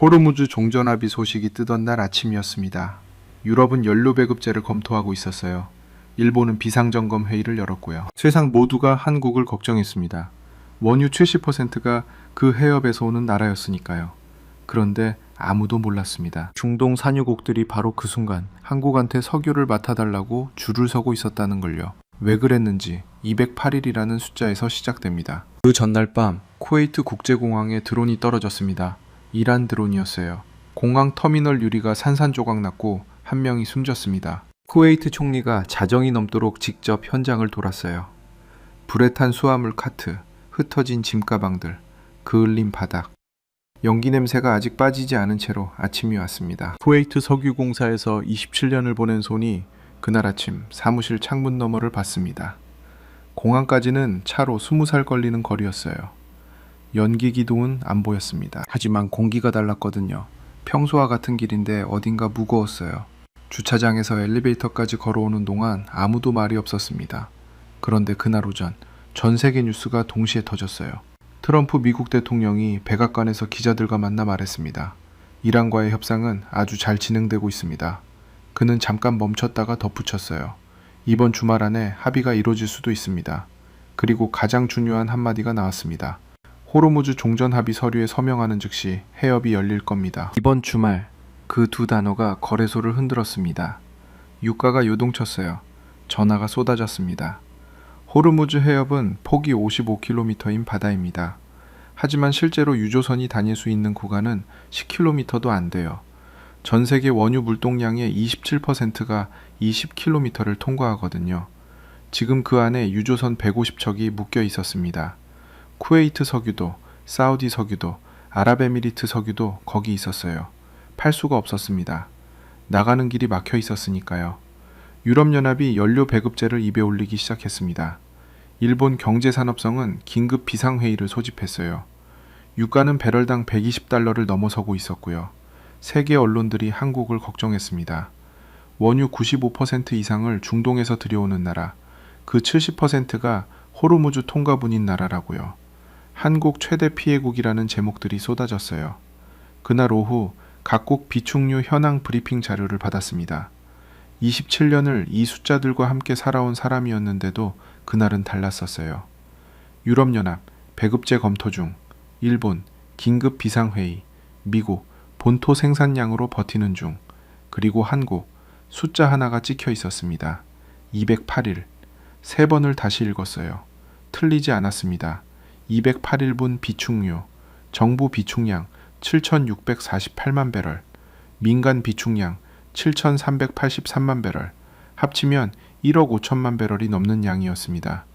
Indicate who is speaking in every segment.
Speaker 1: 호르무즈 종전합의 소식이 뜨던 날 아침이었습니다. 유럽은 연료 배급제를 검토하고 있었어요. 일본은 비상점검 회의를 열었고요. 세상 모두가 한국을 걱정했습니다. 원유 70%가 그 해협에서 오는 나라였으니까요. 그런데 아무도 몰랐습니다. 중동 산유국들이 바로 그 순간 한국한테 석유를 맡아달라고 줄을 서고 있었다는 걸요. 왜 그랬는지 208일이라는 숫자에서 시작됩니다. 그 전날 밤 쿠웨이트 국제공항에 드론이 떨어졌습니다. 이란 드론이었어요. 공항 터미널 유리가 산산조각 났고 한 명이 숨졌습니다. 쿠웨이트 총리가 자정이 넘도록 직접 현장을 돌았어요. 불에 탄 수화물 카트, 흩어진 짐가방들, 그을린 바닥. 연기 냄새가 아직 빠지지 않은 채로 아침이 왔습니다. 쿠웨이트 석유공사에서 27년을 보낸 손이 그날 아침 사무실 창문 너머를 봤습니다. 공항까지는 차로 20살 걸리는 거리였어요. 연기 기둥은 안 보였습니다. 하지만 공기가 달랐거든요. 평소와 같은 길인데 어딘가 무거웠어요. 주차장에서 엘리베이터까지 걸어오는 동안 아무도 말이 없었습니다. 그런데 그날 오전 전 세계 뉴스가 동시에 터졌어요. 트럼프 미국 대통령이 백악관에서 기자들과 만나 말했습니다. 이란과의 협상은 아주 잘 진행되고 있습니다. 그는 잠깐 멈췄다가 덧붙였어요. 이번 주말 안에 합의가 이루어질 수도 있습니다. 그리고 가장 중요한 한마디가 나왔습니다. 호르무즈 종전 합의 서류에 서명하는 즉시 해협이 열릴 겁니다. 이번 주말 그 두 단어가 거래소를 흔들었습니다. 유가가 요동쳤어요. 전화가 쏟아졌습니다. 호르무즈 해협은 폭이 55km인 바다입니다. 하지만 실제로 유조선이 다닐 수 있는 구간은 10km도 안 돼요. 전 세계 원유 물동량의 27%가 20km를 통과하거든요. 지금 그 안에 유조선 150척이 묶여 있었습니다. 쿠웨이트 석유도, 사우디 석유도, 아랍에미리트 석유도 거기 있었어요. 팔 수가 없었습니다. 나가는 길이 막혀 있었으니까요. 유럽연합이 연료 배급제를 입에 올리기 시작했습니다. 일본 경제산업성은 긴급 비상회의를 소집했어요. 유가는 배럴당 120달러를 넘어서고 있었고요. 세계 언론들이 한국을 걱정했습니다. 원유 95% 이상을 중동에서 들여오는 나라, 그 70%가 호르무즈 통과분인 나라라고요. 한국 최대 피해국이라는 제목들이 쏟아졌어요. 그날 오후 각국 비축유 현황 브리핑 자료를 받았습니다. 27년을 이 숫자들과 함께 살아온 사람이었는데도 그날은 달랐었어요. 유럽연합 배급제 검토 중, 일본 긴급 비상회의, 미국 본토 생산량으로 버티는 중, 그리고 한국 숫자 하나가 찍혀 있었습니다. 208일. 3번을 다시 읽었어요. 틀리지 않았습니다. 208일분 비축유, 정부 비축량 7,648만 배럴, 민간 비축량 7,383만 배럴, 합치면 1억 5천만 배럴이 넘는 양이었습니다.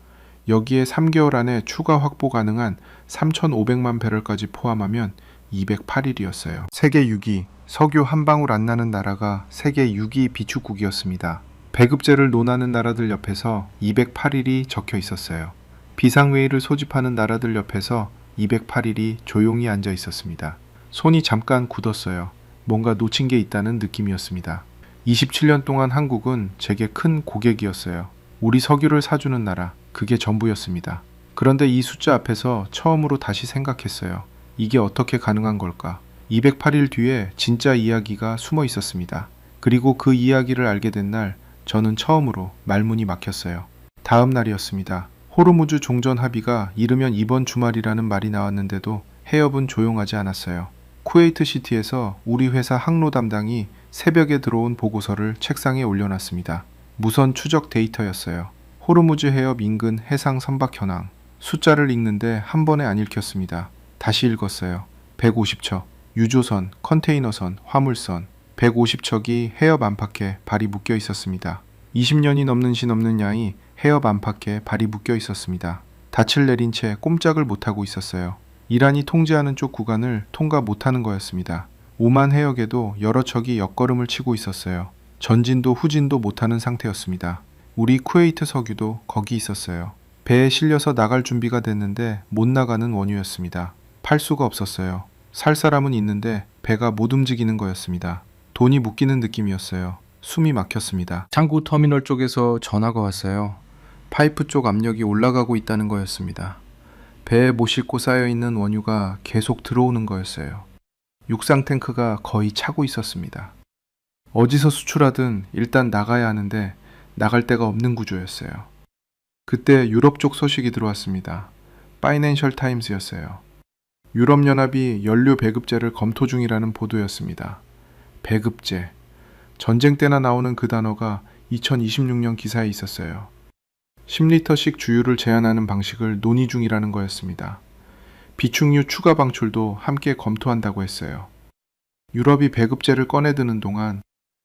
Speaker 1: 여기에 3개월 안에 추가 확보 가능한 3,500만 배럴까지 포함하면 208일이었어요. 세계 6위, 석유 한 방울 안 나는 나라가 세계 6위 비축국이었습니다. 배급제를 논하는 나라들 옆에서 208일이 적혀 있었어요. 비상회의를 소집하는 나라들 옆에서 208일이 조용히 앉아 있었습니다. 손이 잠깐 굳었어요. 뭔가 놓친 게 있다는 느낌이었습니다. 27년 동안 한국은 제게 큰 고객이었어요. 우리 석유를 사주는 나라, 그게 전부였습니다. 그런데 이 숫자 앞에서 처음으로 다시 생각했어요. 이게 어떻게 가능한 걸까? 208일 뒤에 진짜 이야기가 숨어 있었습니다. 그리고 그 이야기를 알게 된 날, 저는 처음으로 말문이 막혔어요. 다음 날이었습니다. 호르무즈 종전 합의가 이르면 이번 주말이라는 말이 나왔는데도 해협은 조용하지 않았어요. 쿠웨이트 시티에서 우리 회사 항로 담당이 새벽에 들어온 보고서를 책상에 올려놨습니다. 무선 추적 데이터였어요. 호르무즈 해협 인근 해상 선박 현황. 숫자를 읽는데 한 번에 안 읽혔습니다. 다시 읽었어요. 150척, 유조선, 컨테이너선, 화물선, 150척이 해협 안팎에 발이 묶여 있었습니다. 20년이 넘는 시 넘는 양이 해협 안팎에 발이 묶여 있었습니다. 닻을 내린 채 꼼짝을 못하고 있었어요. 이란이 통제하는 쪽 구간을 통과 못하는 거였습니다. 오만 해역에도 여러 척이 옆걸음을 치고 있었어요. 전진도 후진도 못하는 상태였습니다. 우리 쿠웨이트 석유도 거기 있었어요. 배에 실려서 나갈 준비가 됐는데 못 나가는 원유였습니다. 팔 수가 없었어요. 살 사람은 있는데 배가 못 움직이는 거였습니다. 돈이 묶이는 느낌이었어요. 숨이 막혔습니다. 창구 터미널 쪽에서 전화가 왔어요. 파이프 쪽 압력이 올라가고 있다는 거였습니다. 배에 못 싣고 쌓여있는 원유가 계속 들어오는 거였어요. 육상 탱크가 거의 차고 있었습니다. 어디서 수출하든 일단 나가야 하는데 나갈 데가 없는 구조였어요. 그때 유럽 쪽 소식이 들어왔습니다. 파이낸셜 타임스였어요. 유럽연합이 연료 배급제를 검토 중이라는 보도였습니다. 배급제. 전쟁 때나 나오는 그 단어가 2026년 기사에 있었어요. 10리터씩 주유를 제한하는 방식을 논의 중이라는 거였습니다. 비축유 추가 방출도 함께 검토한다고 했어요. 유럽이 배급제를 꺼내드는 동안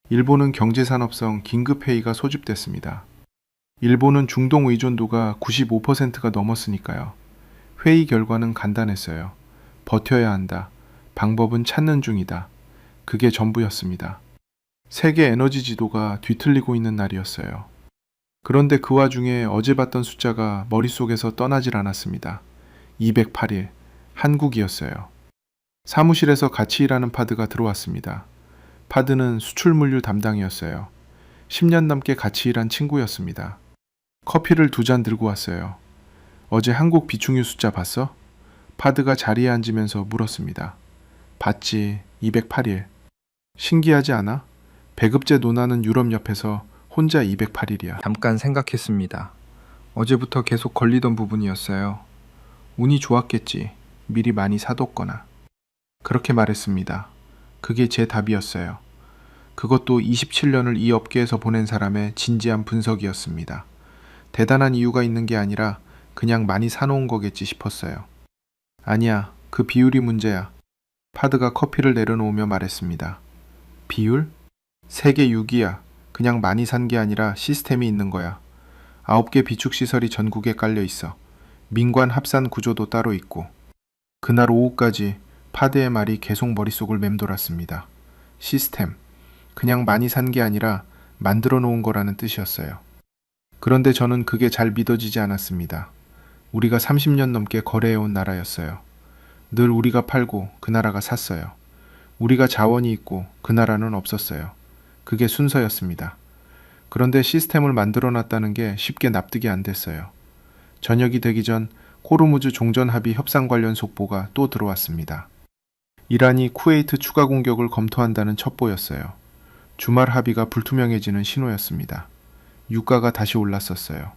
Speaker 1: 일본은 경제산업성 긴급회의가 소집됐습니다. 일본은 중동 의존도가 95%가 넘었으니까요. 회의 결과는 간단했어요. 버텨야 한다. 방법은 찾는 중이다. 그게 전부였습니다. 세계 에너지 지도가 뒤틀리고 있는 날이었어요. 그런데 그 와중에 어제 봤던 숫자가 머릿속에서 떠나질 않았습니다. 208일, 한국이었어요. 사무실에서 같이 일하는 파드가 들어왔습니다. 파드는 수출 물류 담당이었어요. 10년 넘게 같이 일한 친구였습니다. 커피를 2잔 들고 왔어요. 어제 한국 비축유 숫자 봤어? 파드가 자리에 앉으면서 물었습니다. 봤지, 208일. 신기하지 않아? 배급제 논하는 유럽 옆에서 혼자 208일이야. 잠깐 생각했습니다. 어제부터 계속 걸리던 부분이었어요. 운이 좋았겠지. 미리 많이 사뒀거나. 그렇게 말했습니다. 그게 제 답이었어요. 그것도 27년을 이 업계에서 보낸 사람의 진지한 분석이었습니다. 대단한 이유가 있는 게 아니라 그냥 많이 사놓은 거겠지 싶었어요. 아니야, 그 비율이 문제야. 파드가 커피를 내려놓으며 말했습니다. 비율? 세계 6위야. 그냥 많이 산 게 아니라 시스템이 있는 거야. 9개 비축시설이 전국에 깔려 있어. 민관 합산 구조도 따로 있고. 그날 오후까지 파드의 말이 계속 머릿속을 맴돌았습니다. 시스템. 그냥 많이 산 게 아니라 만들어 놓은 거라는 뜻이었어요. 그런데 저는 그게 잘 믿어지지 않았습니다. 우리가 30년 넘게 거래해온 나라였어요. 늘 우리가 팔고 그 나라가 샀어요. 우리가 자원이 있고 그 나라는 없었어요. 그게 순서였습니다. 그런데 시스템을 만들어 놨다는 게 쉽게 납득이 안 됐어요. 저녁이 되기 전 호르무즈 종전합의 협상 관련 속보가 또 들어왔습니다. 이란이 쿠웨이트 추가 공격을 검토한다는 첩보였어요. 주말 합의가 불투명해지는 신호였습니다. 유가가 다시 올랐었어요.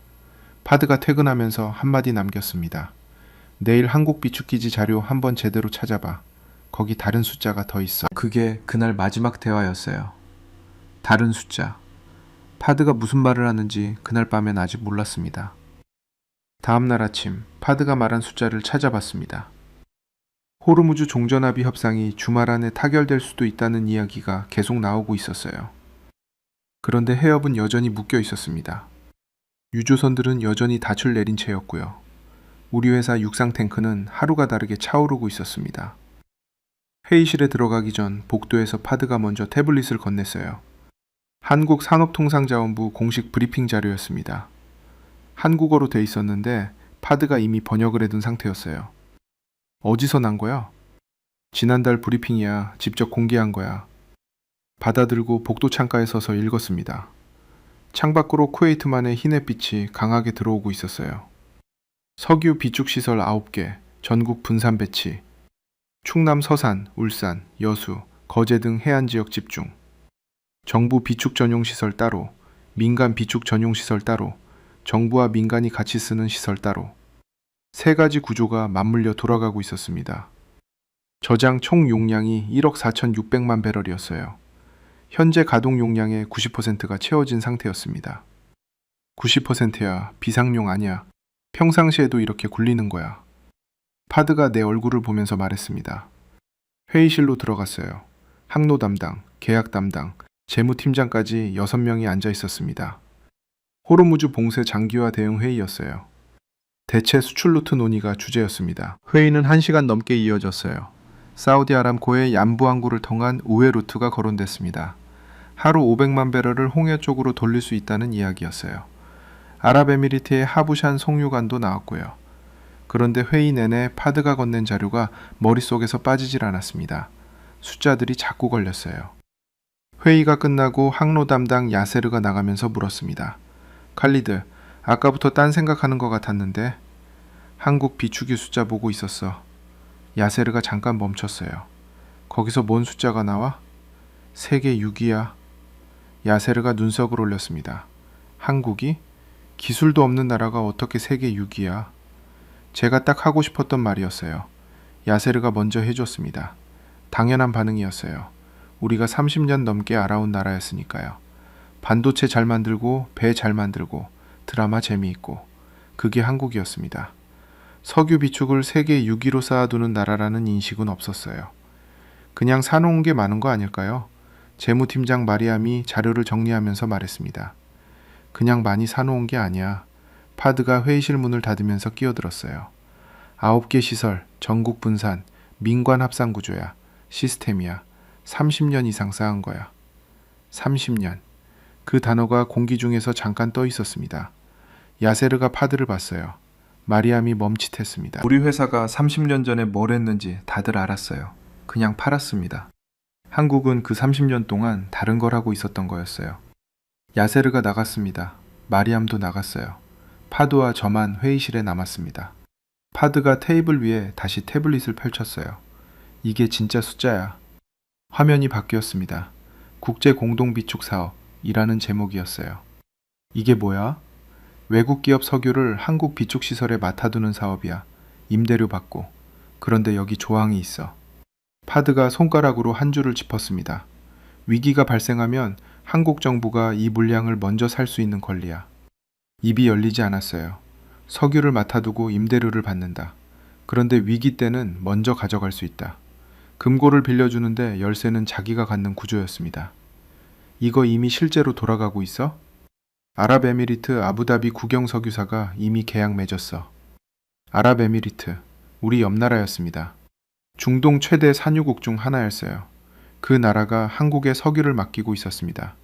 Speaker 1: 파드가 퇴근하면서 한마디 남겼습니다. 내일 한국 비축기지 자료 한번 제대로 찾아봐. 거기 다른 숫자가 더 있어. 그게 그날 마지막 대화였어요. 다른 숫자. 파드가 무슨 말을 하는지 그날 밤엔 아직 몰랐습니다. 다음날 아침 파드가 말한 숫자를 찾아봤습니다. 호르무즈 종전합의 협상이 주말 안에 타결될 수도 있다는 이야기가 계속 나오고 있었어요. 그런데 해협은 여전히 묶여 있었습니다. 유조선들은 여전히 닻을 내린 채였고요. 우리 회사 육상 탱크는 하루가 다르게 차오르고 있었습니다. 회의실에 들어가기 전 복도에서 파드가 먼저 태블릿을 건넸어요. 한국산업통상자원부 공식 브리핑 자료였습니다. 한국어로 돼 있었는데 파드가 이미 번역을 해둔 상태였어요. 어디서 난 거야? 지난달 브리핑이야. 직접 공개한 거야. 받아들고 복도 창가에 서서 읽었습니다. 창밖으로 쿠웨이트만의 흰 햇빛이 강하게 들어오고 있었어요. 석유 비축시설 9개, 전국 분산 배치, 충남 서산, 울산, 여수, 거제 등 해안지역 집중, 정부 비축 전용시설 따로, 민간 비축 전용시설 따로, 정부와 민간이 같이 쓰는 시설 따로, 3가지 구조가 맞물려 돌아가고 있었습니다. 저장 총 용량이 1억 4,600만 배럴이었어요. 현재 가동 용량의 90%가 채워진 상태였습니다. 90%야, 비상용 아니야. 평상시에도 이렇게 굴리는 거야. 파드가 내 얼굴을 보면서 말했습니다. 회의실로 들어갔어요. 항로 담당, 계약 담당, 재무팀장까지 6명이 앉아 있었습니다. 호르무즈 봉쇄 장기화 대응 회의였어요. 대체 수출 루트 논의가 주제였습니다. 회의는 1시간 넘게 이어졌어요. 사우디 아람코의 얀부 항구를 통한 우회 루트가 거론됐습니다. 하루 500만 배럴을 홍해 쪽으로 돌릴 수 있다는 이야기였어요. 아랍에미리트의 하부샨 송유관도 나왔고요. 그런데 회의 내내 파드가 건넨 자료가 머릿속에서 빠지질 않았습니다. 숫자들이 자꾸 걸렸어요. 회의가 끝나고 항로 담당 야세르가 나가면서 물었습니다. 칼리드, 아까부터 딴 생각하는 것 같았는데 한국 비축유 숫자 보고 있었어. 야세르가 잠깐 멈췄어요. 거기서 뭔 숫자가 나와? 세계 6위야. 야세르가 눈썹을 올렸습니다. 한국이? 기술도 없는 나라가 어떻게 세계 6위야? 제가 딱 하고 싶었던 말이었어요. 야세르가 먼저 해줬습니다. 당연한 반응이었어요. 우리가 30년 넘게 알아온 나라였으니까요. 반도체 잘 만들고 배 잘 만들고 드라마 재미있고 그게 한국이었습니다. 석유 비축을 세계 6위로 쌓아두는 나라라는 인식은 없었어요. 그냥 사놓은 게 많은 거 아닐까요? 재무팀장 마리암이 자료를 정리하면서 말했습니다. 그냥 많이 사놓은 게 아니야. 파드가 회의실 문을 닫으면서 끼어들었어요. 9개 시설, 전국 분산, 민관 합산 구조야. 시스템이야. 30년 이상 쌓은 거야. 30년. 그 단어가 공기 중에서 잠깐 떠 있었습니다. 야세르가 파드를 봤어요. 마리암이 멈칫했습니다. 우리 회사가 30년 전에 뭘 했는지 다들 알았어요. 그냥 팔았습니다. 한국은 그 30년 동안 다른 걸 하고 있었던 거였어요. 야세르가 나갔습니다. 마리암도 나갔어요. 파드와 저만 회의실에 남았습니다. 파드가 테이블 위에 다시 태블릿을 펼쳤어요. 이게 진짜 숫자야. 화면이 바뀌었습니다. 국제공동비축사업이라는 제목이었어요. 이게 뭐야? 외국 기업 석유를 한국 비축시설에 맡아두는 사업이야. 임대료 받고. 그런데 여기 조항이 있어. 파드가 손가락으로 한 줄을 짚었습니다. 위기가 발생하면 한국 정부가 이 물량을 먼저 살 수 있는 권리야. 입이 열리지 않았어요. 석유를 맡아두고 임대료를 받는다. 그런데 위기 때는 먼저 가져갈 수 있다. 금고를 빌려주는데 열쇠는 자기가 갖는 구조였습니다. 이거 이미 실제로 돌아가고 있어? 아랍에미리트 아부다비 국영석유사가 이미 계약 맺었어. 아랍에미리트, 우리 옆나라였습니다. 중동 최대 산유국 중 하나였어요. 그 나라가 한국에 석유를 맡기고 있었습니다.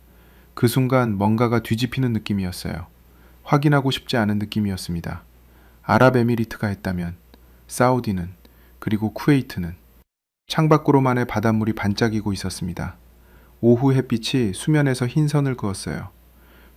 Speaker 1: 그 순간 뭔가가 뒤집히는 느낌이었어요. 확인하고 싶지 않은 느낌이었습니다. 아랍에미리트가 했다면, 사우디는, 그리고 쿠웨이트는. 창밖으로만의 바닷물이 반짝이고 있었습니다. 오후 햇빛이 수면에서 흰 선을 그었어요.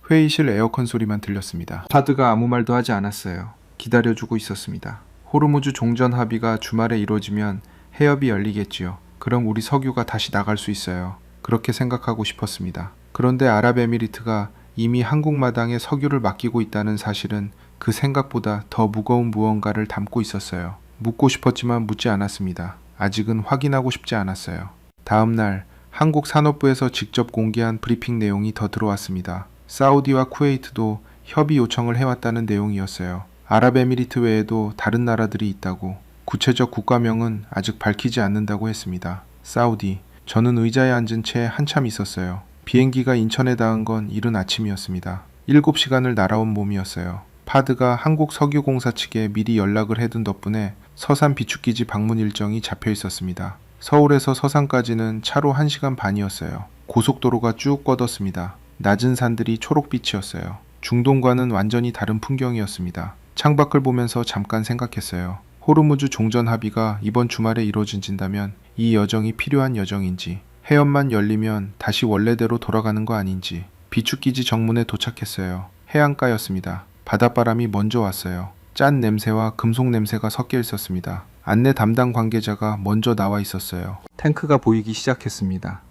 Speaker 1: 회의실 에어컨 소리만 들렸습니다. 파드가 아무 말도 하지 않았어요. 기다려주고 있었습니다. 호르무즈 종전 합의가 주말에 이루어지면 해협이 열리겠지요. 그럼 우리 석유가 다시 나갈 수 있어요. 그렇게 생각하고 싶었습니다. 그런데 아랍에미리트가 이미 한국 마당에 석유를 맡기고 있다는 사실은 그 생각보다 더 무거운 무언가를 담고 있었어요. 묻고 싶었지만 묻지 않았습니다. 아직은 확인하고 싶지 않았어요. 다음 날 한국 산업부에서 직접 공개한 브리핑 내용이 더 들어왔습니다. 사우디와 쿠웨이트도 협의 요청을 해왔다는 내용이었어요. 아랍에미리트 외에도 다른 나라들이 있다고. 구체적 국가명은 아직 밝히지 않는다고 했습니다. 사우디. 저는 의자에 앉은 채 한참 있었어요. 비행기가 인천에 닿은 건 이른 아침이었습니다. 7시간을 날아온 몸이었어요. 파드가 한국석유공사 측에 미리 연락을 해둔 덕분에 서산 비축기지 방문 일정이 잡혀 있었습니다. 서울에서 서산까지는 차로 1시간 반이었어요. 고속도로가 쭉 뻗었습니다. 낮은 산들이 초록빛이었어요. 중동과는 완전히 다른 풍경이었습니다. 창밖을 보면서 잠깐 생각했어요. 호르무즈 종전 합의가 이번 주말에 이루어진다면 이 여정이 필요한 여정인지, 해협만 열리면 다시 원래대로 돌아가는 거 아닌지. 비축기지 정문에 도착했어요. 해안가였습니다. 바닷바람이 먼저 왔어요. 짠 냄새와 금속 냄새가 섞여 있었습니다. 안내 담당 관계자가 먼저 나와 있었어요. 탱크가 보이기 시작했습니다.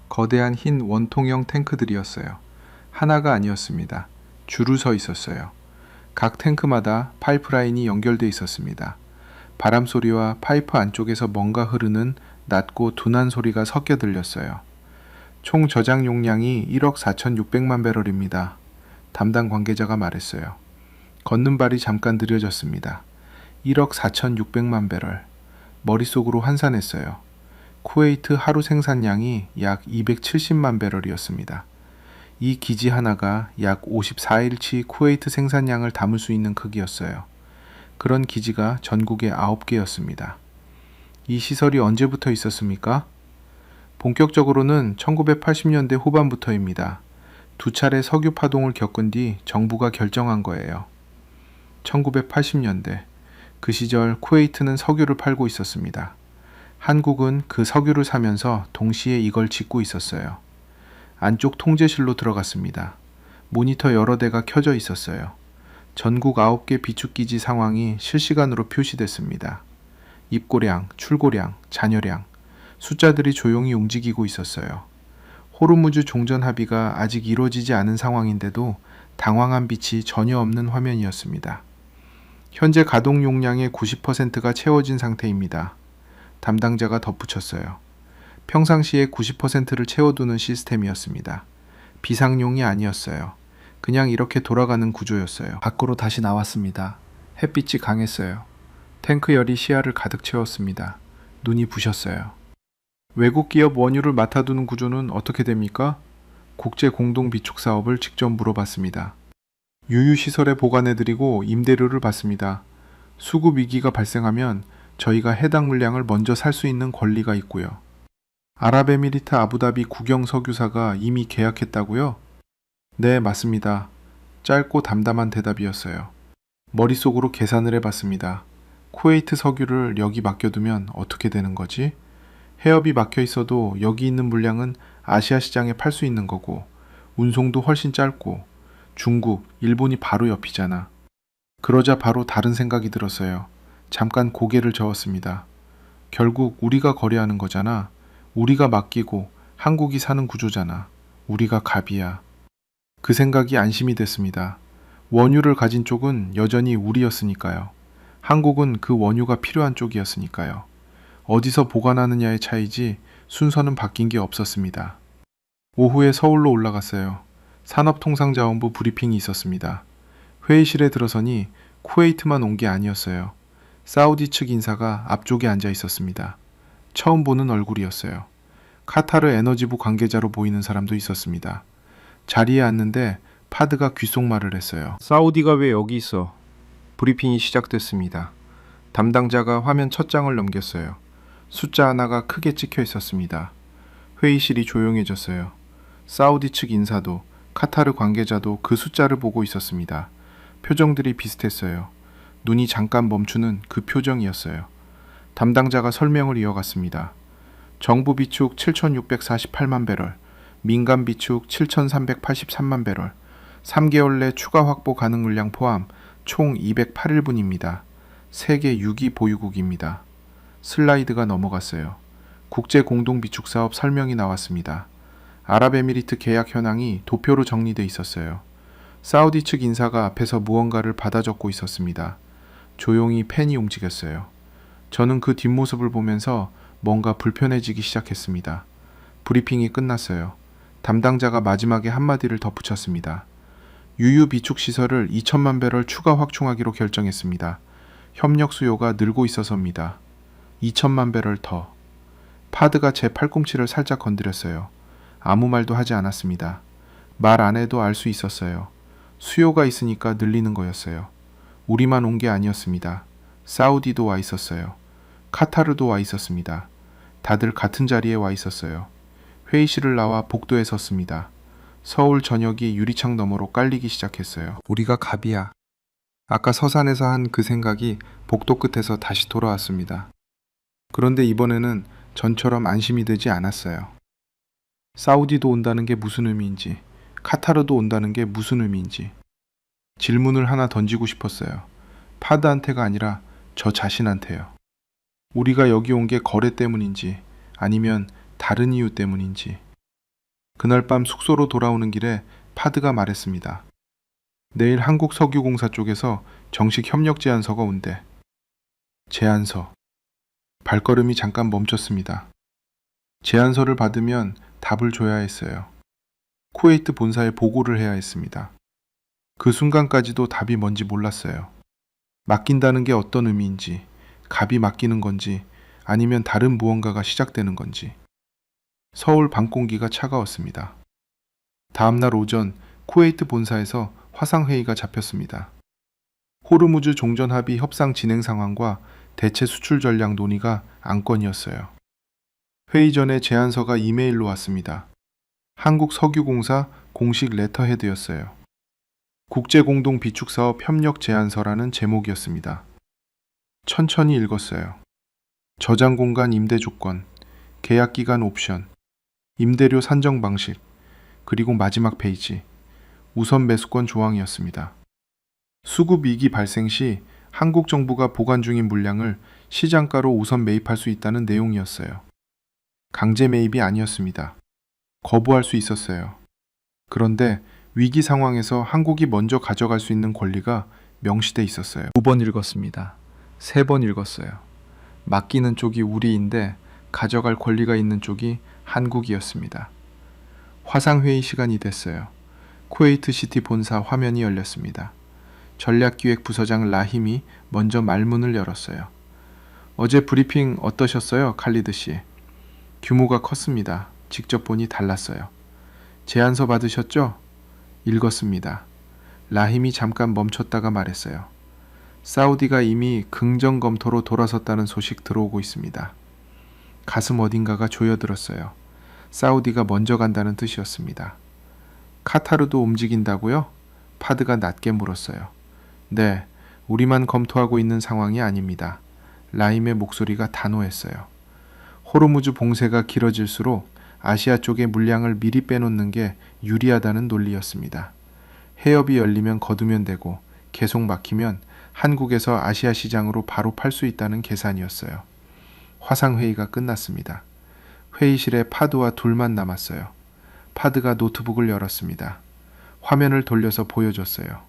Speaker 1: 거대한 흰 원통형 탱크들이었어요. 하나가 아니었습니다. 줄을 서 있었어요. 각 탱크마다 파이프라인이 연결돼 있었습니다. 바람 소리와 파이프 안쪽에서 뭔가 흐르는 낮고 둔한 소리가 섞여 들렸어요. 총 저장 용량이 1억 4,600만 배럴입니다. 담당 관계자가 말했어요. 걷는 발이 잠깐 느려졌습니다. 1억 4,600만 배럴. 머릿속으로 환산했어요. 쿠웨이트 하루 생산량이 약 270만 배럴이었습니다. 이 기지 하나가 약 54일치 쿠웨이트 생산량을 담을 수 있는 크기였어요. 그런 기지가 전국에 9개였습니다. 이 시설이 언제부터 있었습니까? 본격적으로는 1980년대 후반부터입니다. 두 차례 석유 파동을 겪은 뒤 정부가 결정한 거예요. 1980년대. 그 시절 쿠웨이트는 석유를 팔고 있었습니다. 한국은 그 석유를 사면서 동시에 이걸 짓고 있었어요. 안쪽 통제실로 들어갔습니다. 모니터 여러 대가 켜져 있었어요. 전국 9개 비축기지 상황이 실시간으로 표시됐습니다. 입고량, 출고량, 잔여량. 숫자들이 조용히 움직이고 있었어요. 호르무즈 종전 합의가 아직 이루어지지 않은 상황인데도 당황한 빛이 전혀 없는 화면이었습니다. 현재 가동 용량의 90%가 채워진 상태입니다. 담당자가 덧붙였어요. 평상시에 90%를 채워두는 시스템이었습니다. 비상용이 아니었어요. 그냥 이렇게 돌아가는 구조였어요. 밖으로 다시 나왔습니다. 햇빛이 강했어요. 탱크 열이 시야를 가득 채웠습니다. 눈이 부셨어요. 외국 기업 원유를 맡아두는 구조는 어떻게 됩니까? 국제 공동 비축 사업을 직접 물어봤습니다. 유유시설에 보관해드리고 임대료를 받습니다. 수급 위기가 발생하면 저희가 해당 물량을 먼저 살 수 있는 권리가 있고요. 아랍에미리트 아부다비 국영 석유사가 이미 계약했다고요? 네, 맞습니다. 짧고 담담한 대답이었어요. 머릿속으로 계산을 해봤습니다. 쿠웨이트 석유를 여기 맡겨두면 어떻게 되는 거지? 해협이 막혀 있어도 여기 있는 물량은 아시아 시장에 팔 수 있는 거고, 운송도 훨씬 짧고, 중국, 일본이 바로 옆이잖아. 그러자 바로 다른 생각이 들었어요. 잠깐 고개를 저었습니다. 결국 우리가 거래하는 거잖아. 우리가 맡기고 한국이 사는 구조잖아. 우리가 갑이야. 그 생각이 안심이 됐습니다. 원유를 가진 쪽은 여전히 우리였으니까요. 한국은 그 원유가 필요한 쪽이었으니까요. 어디서 보관하느냐의 차이지 순서는 바뀐 게 없었습니다. 오후에 서울로 올라갔어요. 산업통상자원부 브리핑이 있었습니다. 회의실에 들어서니 쿠웨이트만 온 게 아니었어요. 사우디 측 인사가 앞쪽에 앉아 있었습니다. 처음 보는 얼굴이었어요. 카타르 에너지부 관계자로 보이는 사람도 있었습니다. 자리에 앉는데 파드가 귓속말을 했어요. 사우디가 왜 여기 있어? 브리핑이 시작됐습니다. 담당자가 화면 첫 장을 넘겼어요. 숫자 하나가 크게 찍혀 있었습니다. 회의실이 조용해졌어요. 사우디 측 인사도 카타르 관계자도 그 숫자를 보고 있었습니다. 표정들이 비슷했어요. 눈이 잠깐 멈추는 그 표정이었어요. 담당자가 설명을 이어갔습니다. 정부 비축 7,648만 배럴, 민간 비축 7,383만 배럴, 3개월 내 추가 확보 가능 물량 포함 총 208일분입니다. 세계 6위 보유국입니다. 슬라이드가 넘어갔어요. 국제 공동 비축 사업 설명이 나왔습니다. 아랍에미리트 계약 현황이 도표로 정리돼 있었어요. 사우디 측 인사가 앞에서 무언가를 받아 적고 있었습니다. 조용히 펜이 움직였어요. 저는 그 뒷모습을 보면서 뭔가 불편해지기 시작했습니다. 브리핑이 끝났어요. 담당자가 마지막에 한마디를 덧붙였습니다. 유유 비축 시설을 2천만 배럴 추가 확충하기로 결정했습니다. 협력 수요가 늘고 있어서입니다. 2천만 배럴 더. 파드가 제 팔꿈치를 살짝 건드렸어요. 아무 말도 하지 않았습니다. 말 안 해도 알 수 있었어요. 수요가 있으니까 늘리는 거였어요. 우리만 온 게 아니었습니다. 사우디도 와 있었어요. 카타르도 와 있었습니다. 다들 같은 자리에 와 있었어요. 회의실을 나와 복도에 섰습니다. 서울 저녁이 유리창 너머로 깔리기 시작했어요. 우리가 갑이야. 아까 서산에서 한 그 생각이 복도 끝에서 다시 돌아왔습니다. 그런데 이번에는 전처럼 안심이 되지 않았어요. 사우디도 온다는 게 무슨 의미인지, 카타르도 온다는 게 무슨 의미인지 질문을 하나 던지고 싶었어요. 파드한테가 아니라 저 자신한테요. 우리가 여기 온 게 거래 때문인지 아니면 다른 이유 때문인지. 그날 밤 숙소로 돌아오는 길에 파드가 말했습니다. 내일 한국석유공사 쪽에서 정식 협력 제안서가 온대. 제안서. 발걸음이 잠깐 멈췄습니다. 제안서를 받으면 답을 줘야 했어요. 쿠웨이트 본사에 보고를 해야 했습니다. 그 순간까지도 답이 뭔지 몰랐어요. 맡긴다는 게 어떤 의미인지, 갑이 맡기는 건지, 아니면 다른 무언가가 시작되는 건지. 서울 밤 공기가 차가웠습니다. 다음날 오전 쿠웨이트 본사에서 화상회의가 잡혔습니다. 호르무즈 종전 합의 협상 진행 상황과 대체 수출 전략 논의가 안건이었어요. 회의 전에 제안서가 이메일로 왔습니다. 한국석유공사 공식 레터헤드였어요. 국제공동 비축사업 협력 제안서라는 제목이었습니다. 천천히 읽었어요. 저장 공간 임대 조건, 계약 기간 옵션, 임대료 산정 방식, 그리고 마지막 페이지, 우선 매수권 조항이었습니다. 수급 위기 발생 시 한국 정부가 보관 중인 물량을 시장가로 우선 매입할 수 있다는 내용이었어요. 강제 매입이 아니었습니다. 거부할 수 있었어요. 그런데 위기 상황에서 한국이 먼저 가져갈 수 있는 권리가 명시돼 있었어요. 2번 읽었습니다. 3번 읽었어요. 맡기는 쪽이 우리인데 가져갈 권리가 있는 쪽이 한국이었습니다. 화상회의 시간이 됐어요. 쿠웨이트 시티 본사 화면이 열렸습니다. 전략기획부서장 라힘이 먼저 말문을 열었어요. 어제 브리핑 어떠셨어요, 칼리드 씨? 규모가 컸습니다. 직접 보니 달랐어요. 제안서 받으셨죠? 읽었습니다. 라힘이 잠깐 멈췄다가 말했어요. 사우디가 이미 긍정 검토로 돌아섰다는 소식 들어오고 있습니다. 가슴 어딘가가 조여들었어요. 사우디가 먼저 간다는 뜻이었습니다. 카타르도 움직인다고요? 파드가 낮게 물었어요. 네, 우리만 검토하고 있는 상황이 아닙니다. 라임의 목소리가 단호했어요. 호르무즈 봉쇄가 길어질수록 아시아 쪽의 물량을 미리 빼놓는 게 유리하다는 논리였습니다. 해협이 열리면 거두면 되고 계속 막히면 한국에서 아시아 시장으로 바로 팔 수 있다는 계산이었어요. 화상회의가 끝났습니다. 회의실에 파드와 둘만 남았어요. 파드가 노트북을 열었습니다. 화면을 돌려서 보여줬어요.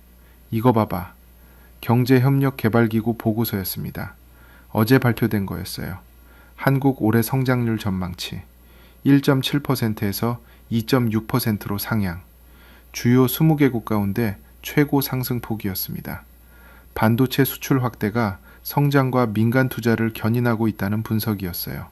Speaker 1: 이거 봐봐. 경제협력개발기구 보고서였습니다. 어제 발표된 거였어요. 한국 올해 성장률 전망치 1.7%에서 2.6%로 상향. 주요 20개국 가운데 최고 상승폭이었습니다. 반도체 수출 확대가 성장과 민간 투자를 견인하고 있다는 분석이었어요.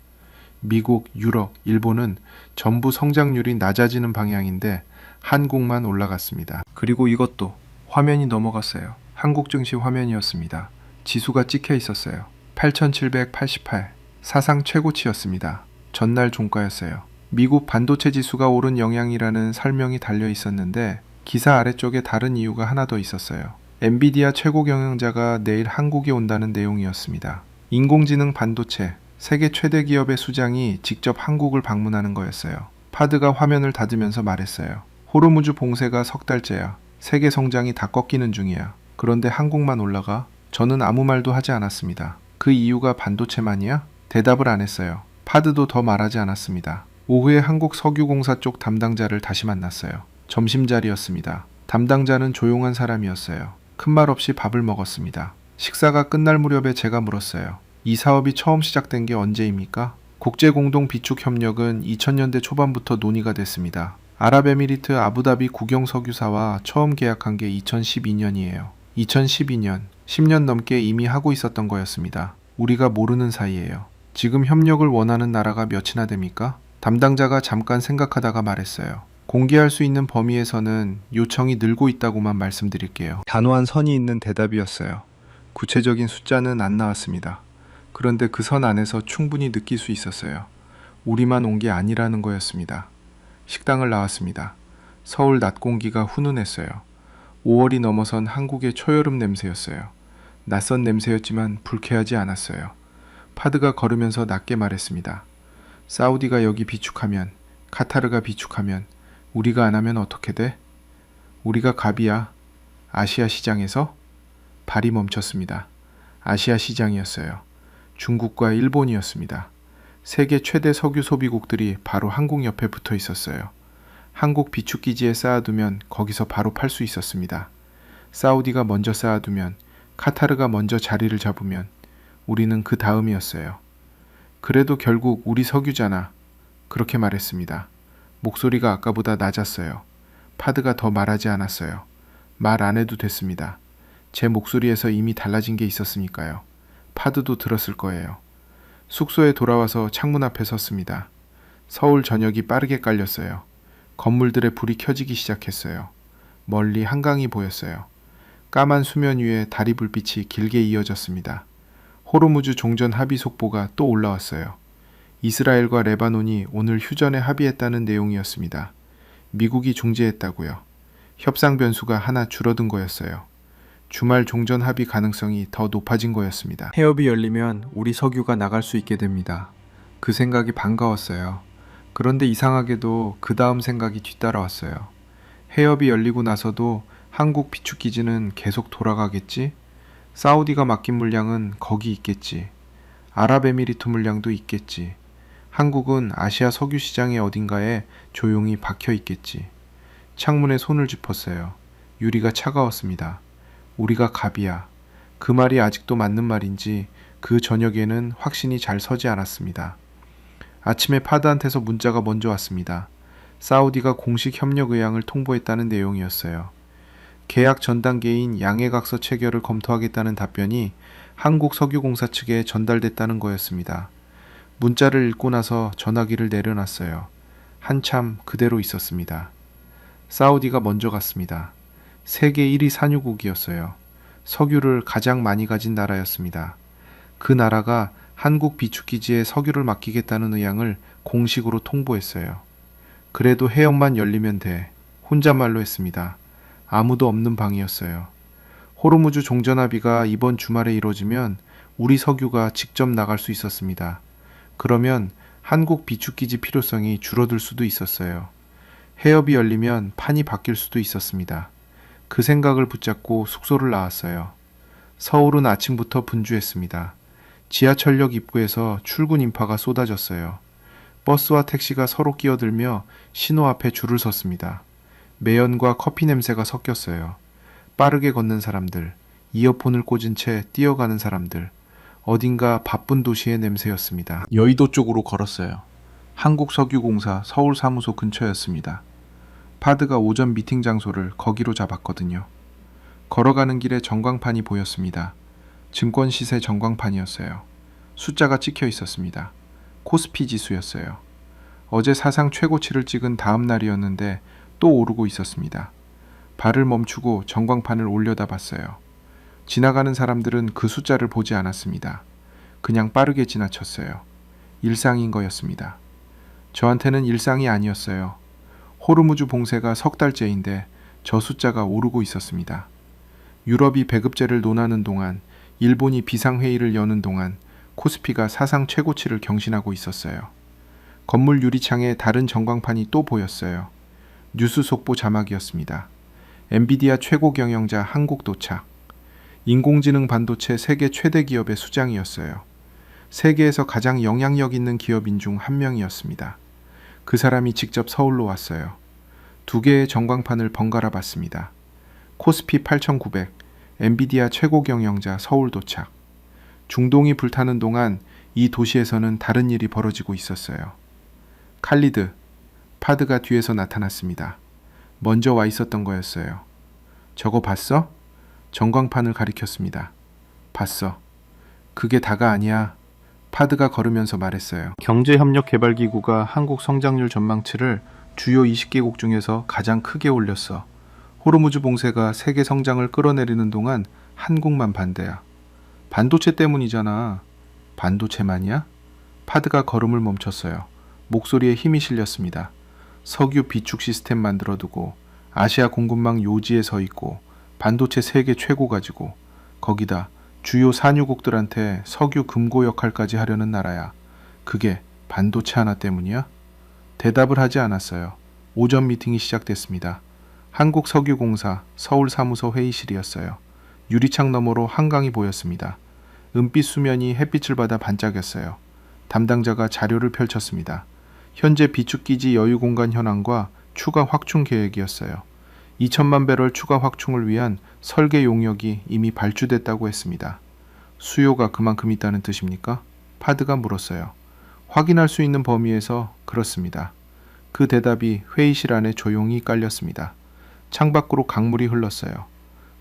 Speaker 1: 미국, 유럽, 일본은 전부 성장률이 낮아지는 방향인데 한국만 올라갔습니다. 그리고 이것도 화면이 넘어갔어요. 한국 증시 화면이었습니다. 지수가 찍혀 있었어요. 8,788, 사상 최고치였습니다. 전날 종가였어요. 미국 반도체 지수가 오른 영향이라는 설명이 달려 있었는데 기사 아래쪽에 다른 이유가 하나 더 있었어요. 엔비디아 최고 경영자가 내일 한국에 온다는 내용이었습니다. 인공지능 반도체 세계 최대 기업의 수장이 직접 한국을 방문하는 거였어요. 파드가 화면을 닫으면서 말했어요. 호르무즈 봉쇄가 석 달째야. 세계 성장이 다 꺾이는 중이야. 그런데 한국만 올라가? 저는 아무 말도 하지 않았습니다. 그 이유가 반도체만이야? 대답을 안 했어요. 파드도 더 말하지 않았습니다. 오후에 한국석유공사 쪽 담당자를 다시 만났어요. 점심자리였습니다. 담당자는 조용한 사람이었어요. 큰 말 없이 밥을 먹었습니다. 식사가 끝날 무렵에 제가 물었어요. 이 사업이 처음 시작된 게 언제입니까? 국제공동비축협력은 2000년대 초반부터 논의가 됐습니다. 아랍에미리트 아부다비 국영석유사와 처음 계약한 게 2012년이에요. 2012년, 10년 넘게 이미 하고 있었던 거였습니다. 우리가 모르는 사이예요. 지금 협력을 원하는 나라가 몇이나 됩니까? 담당자가 잠깐 생각하다가 말했어요. 공개할 수 있는 범위에서는 요청이 늘고 있다고만 말씀드릴게요. 단호한 선이 있는 대답이었어요. 구체적인 숫자는 안 나왔습니다. 그런데 그 선 안에서 충분히 느낄 수 있었어요. 우리만 온 게 아니라는 거였습니다. 식당을 나왔습니다. 서울 낮 공기가 훈훈했어요. 5월이 넘어선 한국의 초여름 냄새였어요. 낯선 냄새였지만 불쾌하지 않았어요. 파드가 걸으면서 낮게 말했습니다. 사우디가 여기 비축하면, 카타르가 비축하면 우리가 안 하면 어떻게 돼? 우리가 갑이야. 아시아 시장에서? 발이 멈췄습니다. 아시아 시장이었어요. 중국과 일본이었습니다. 세계 최대 석유 소비국들이 바로 한국 옆에 붙어 있었어요. 한국 비축기지에 쌓아두면 거기서 바로 팔 수 있었습니다. 사우디가 먼저 쌓아두면, 카타르가 먼저 자리를 잡으면 우리는 그 다음이었어요. 그래도 결국 우리 석유잖아. 그렇게 말했습니다. 목소리가 아까보다 낮았어요. 파드가 더 말하지 않았어요. 말 안 해도 됐습니다. 제 목소리에서 이미 달라진 게 있었으니까요. 파드도 들었을 거예요. 숙소에 돌아와서 창문 앞에 섰습니다. 서울 저녁이 빠르게 깔렸어요. 건물들의 불이 켜지기 시작했어요. 멀리 한강이 보였어요. 까만 수면 위에 다리 불빛이 길게 이어졌습니다. 호르무즈 종전 합의 속보가 또 올라왔어요. 이스라엘과 레바논이 오늘 휴전에 합의했다는 내용이었습니다. 미국이 중재했다고요. 협상 변수가 하나 줄어든 거였어요. 주말 종전 합의 가능성이 더 높아진 거였습니다. 해협이 열리면 우리 석유가 나갈 수 있게 됩니다. 그 생각이 반가웠어요. 그런데 이상하게도 그 다음 생각이 뒤따라왔어요. 해협이 열리고 나서도 한국 비축기지는 계속 돌아가겠지? 사우디가 맡긴 물량은 거기 있겠지. 아랍에미리트 물량도 있겠지. 한국은 아시아 석유 시장의 어딘가에 조용히 박혀 있겠지. 창문에 손을 짚었어요. 유리가 차가웠습니다. 우리가 갑이야. 그 말이 아직도 맞는 말인지 그 저녁에는 확신이 잘 서지 않았습니다. 아침에 파드한테서 문자가 먼저 왔습니다. 사우디가 공식 협력 의향을 통보했다는 내용이었어요. 계약 전 단계인 양해각서 체결을 검토하겠다는 답변이 한국석유공사 측에 전달됐다는 거였습니다. 문자를 읽고 나서 전화기를 내려놨어요. 한참 그대로 있었습니다. 사우디가 먼저 갔습니다. 세계 1위 산유국이었어요. 석유를 가장 많이 가진 나라였습니다. 그 나라가 한국 비축기지에 석유를 맡기겠다는 의향을 공식으로 통보했어요. 그래도 해역만 열리면 돼. 혼잣말로 했습니다. 아무도 없는 방이었어요. 호르무즈 종전합의가 이번 주말에 이루어지면 우리 석유가 직접 나갈 수 있었습니다. 그러면 한국 비축기지 필요성이 줄어들 수도 있었어요. 해협이 열리면 판이 바뀔 수도 있었습니다. 그 생각을 붙잡고 숙소를 나왔어요. 서울은 아침부터 분주했습니다. 지하철역 입구에서 출근 인파가 쏟아졌어요. 버스와 택시가 서로 끼어들며 신호 앞에 줄을 섰습니다. 매연과 커피 냄새가 섞였어요. 빠르게 걷는 사람들, 이어폰을 꽂은 채 뛰어가는 사람들, 어딘가 바쁜 도시의 냄새였습니다. 여의도 쪽으로 걸었어요. 한국석유공사 서울사무소 근처였습니다. 파드가 오전 미팅 장소를 거기로 잡았거든요. 걸어가는 길에 전광판이 보였습니다. 증권시세 전광판이었어요. 숫자가 찍혀 있었습니다. 코스피 지수였어요. 어제 사상 최고치를 찍은 다음 날이었는데 또 오르고 있었습니다. 발을 멈추고 전광판을 올려다봤어요. 지나가는 사람들은 그 숫자를 보지 않았습니다. 그냥 빠르게 지나쳤어요. 일상인 거였습니다. 저한테는 일상이 아니었어요. 호르무즈 봉쇄가 석 달째인데 저 숫자가 오르고 있었습니다. 유럽이 배급제를 논하는 동안, 일본이 비상회의를 여는 동안 코스피가 사상 최고치를 경신하고 있었어요. 건물 유리창에 다른 전광판이 또 보였어요. 뉴스 속보 자막이었습니다. 엔비디아 최고 경영자 한국 도착. 인공지능 반도체 세계 최대 기업의 수장이었어요. 세계에서 가장 영향력 있는 기업인 중 한 명이었습니다. 그 사람이 직접 서울로 왔어요. 두 개의 전광판을 번갈아 봤습니다. 코스피 8900, 엔비디아 최고 경영자 서울 도착. 중동이 불타는 동안 이 도시에서는 다른 일이 벌어지고 있었어요. 칼리드, 파드가 뒤에서 나타났습니다. 먼저 와 있었던 거였어요. 저거 봤어? 전광판을 가리켰습니다. 봤어. 그게 다가 아니야. 파드가 걸으면서 말했어요. 경제협력개발기구가 한국 성장률 전망치를 주요 20개국 중에서 가장 크게 올렸어. 호르무즈 봉쇄가 세계 성장을 끌어내리는 동안 한국만 반대야. 반도체 때문이잖아. 반도체만이야? 파드가 걸음을 멈췄어요. 목소리에 힘이 실렸습니다. 석유 비축 시스템 만들어두고 아시아 공급망 요지에 서 있고 반도체 세계 최고 가지고 거기다 주요 산유국들한테 석유 금고 역할까지 하려는 나라야. 그게 반도체 하나 때문이야? 대답을 하지 않았어요. 오전 미팅이 시작됐습니다. 한국석유공사 서울사무소 회의실이었어요. 유리창 너머로 한강이 보였습니다. 은빛 수면이 햇빛을 받아 반짝였어요. 담당자가 자료를 펼쳤습니다. 현재 비축기지 여유공간 현황과 추가 확충 계획이었어요. 2천만 배럴 추가 확충을 위한 설계 용역이 이미 발주됐다고 했습니다. 수요가 그만큼 있다는 뜻입니까? 파드가 물었어요. 확인할 수 있는 범위에서 그렇습니다. 그 대답이 회의실 안에 조용히 깔렸습니다. 창밖으로 강물이 흘렀어요.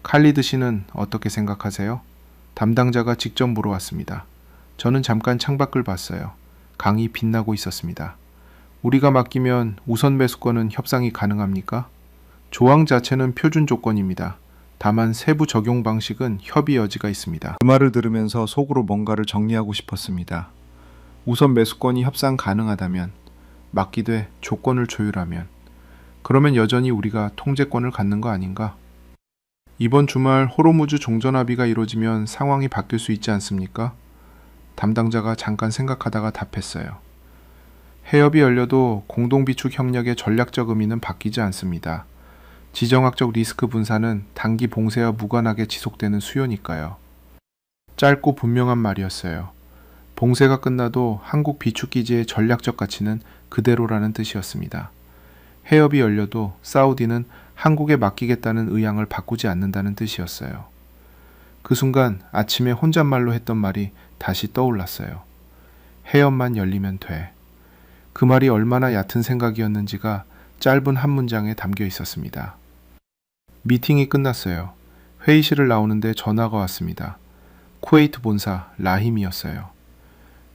Speaker 1: 칼리드 씨는 어떻게 생각하세요? 담당자가 직접 물어왔습니다. 저는 잠깐 창밖을 봤어요. 강이 빛나고 있었습니다. 우리가 맡기면 우선 매수권은 협상이 가능합니까? 조항 자체는 표준 조건입니다. 다만 세부 적용 방식은 협의 여지가 있습니다. 그 말을 들으면서 속으로 뭔가를 정리하고 싶었습니다. 우선 매수권이 협상 가능하다면, 맡기되 조건을 조율하면, 그러면 여전히 우리가 통제권을 갖는 거 아닌가? 이번 주말 호르무즈 종전합의가 이루어지면 상황이 바뀔 수 있지 않습니까? 담당자가 잠깐 생각하다가 답했어요. 해협이 열려도 공동비축 협력의 전략적 의미는 바뀌지 않습니다. 지정학적 리스크 분산은 단기 봉쇄와 무관하게 지속되는 수요니까요. 짧고 분명한 말이었어요. 봉쇄가 끝나도 한국 비축기지의 전략적 가치는 그대로라는 뜻이었습니다. 해협이 열려도 사우디는 한국에 맡기겠다는 의향을 바꾸지 않는다는 뜻이었어요. 그 순간 아침에 혼잣말로 했던 말이 다시 떠올랐어요. 해협만 열리면 돼. 그 말이 얼마나 얕은 생각이었는지가 짧은 한 문장에 담겨 있었습니다. 미팅이 끝났어요. 회의실을 나오는데 전화가 왔습니다. 쿠웨이트 본사 라힘이었어요.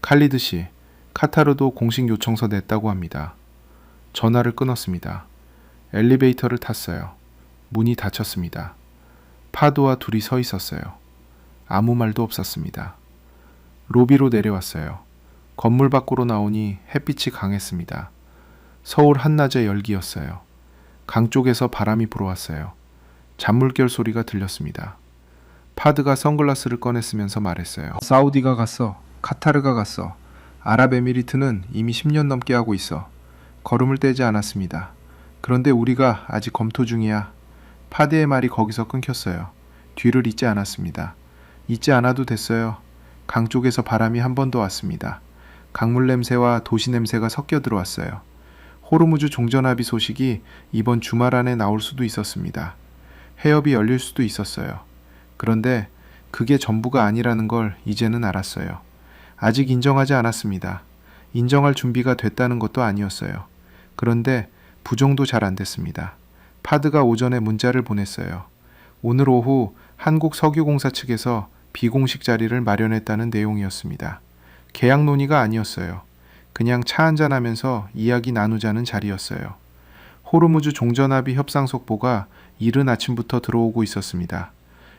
Speaker 1: 칼리드 씨, 카타르도 공식 요청서 냈다고 합니다. 전화를 끊었습니다. 엘리베이터를 탔어요. 문이 닫혔습니다. 파도와 둘이 서 있었어요. 아무 말도 없었습니다. 로비로 내려왔어요. 건물 밖으로 나오니 햇빛이 강했습니다. 서울 한낮의 열기였어요. 강 쪽에서 바람이 불어왔어요. 잔물결 소리가 들렸습니다. 파드가 선글라스를 꺼냈으면서 말했어요. 사우디가 갔어. 카타르가 갔어. 아랍에미리트는 이미 10년 넘게 하고 있어. 걸음을 떼지 않았습니다. 그런데 우리가 아직 검토 중이야. 파드의 말이 거기서 끊겼어요. 뒤를 잇지 않았습니다. 잇지 않아도 됐어요. 강 쪽에서 바람이 한 번 더 왔습니다. 강물 냄새와 도시 냄새가 섞여 들어왔어요. 호르무즈 종전합의 소식이 이번 주말 안에 나올 수도 있었습니다. 해협이 열릴 수도 있었어요. 그런데 그게 전부가 아니라는 걸 이제는 알았어요. 아직 인정하지 않았습니다. 인정할 준비가 됐다는 것도 아니었어요. 그런데 부정도 잘 안 됐습니다. 파드가 오전에 문자를 보냈어요. 오늘 오후 한국석유공사 측에서 비공식 자리를 마련했다는 내용이었습니다. 계약 논의가 아니었어요. 그냥 차 한잔하면서 이야기 나누자는 자리였어요. 호르무즈 종전합의 협상 속보가 이른 아침부터 들어오고 있었습니다.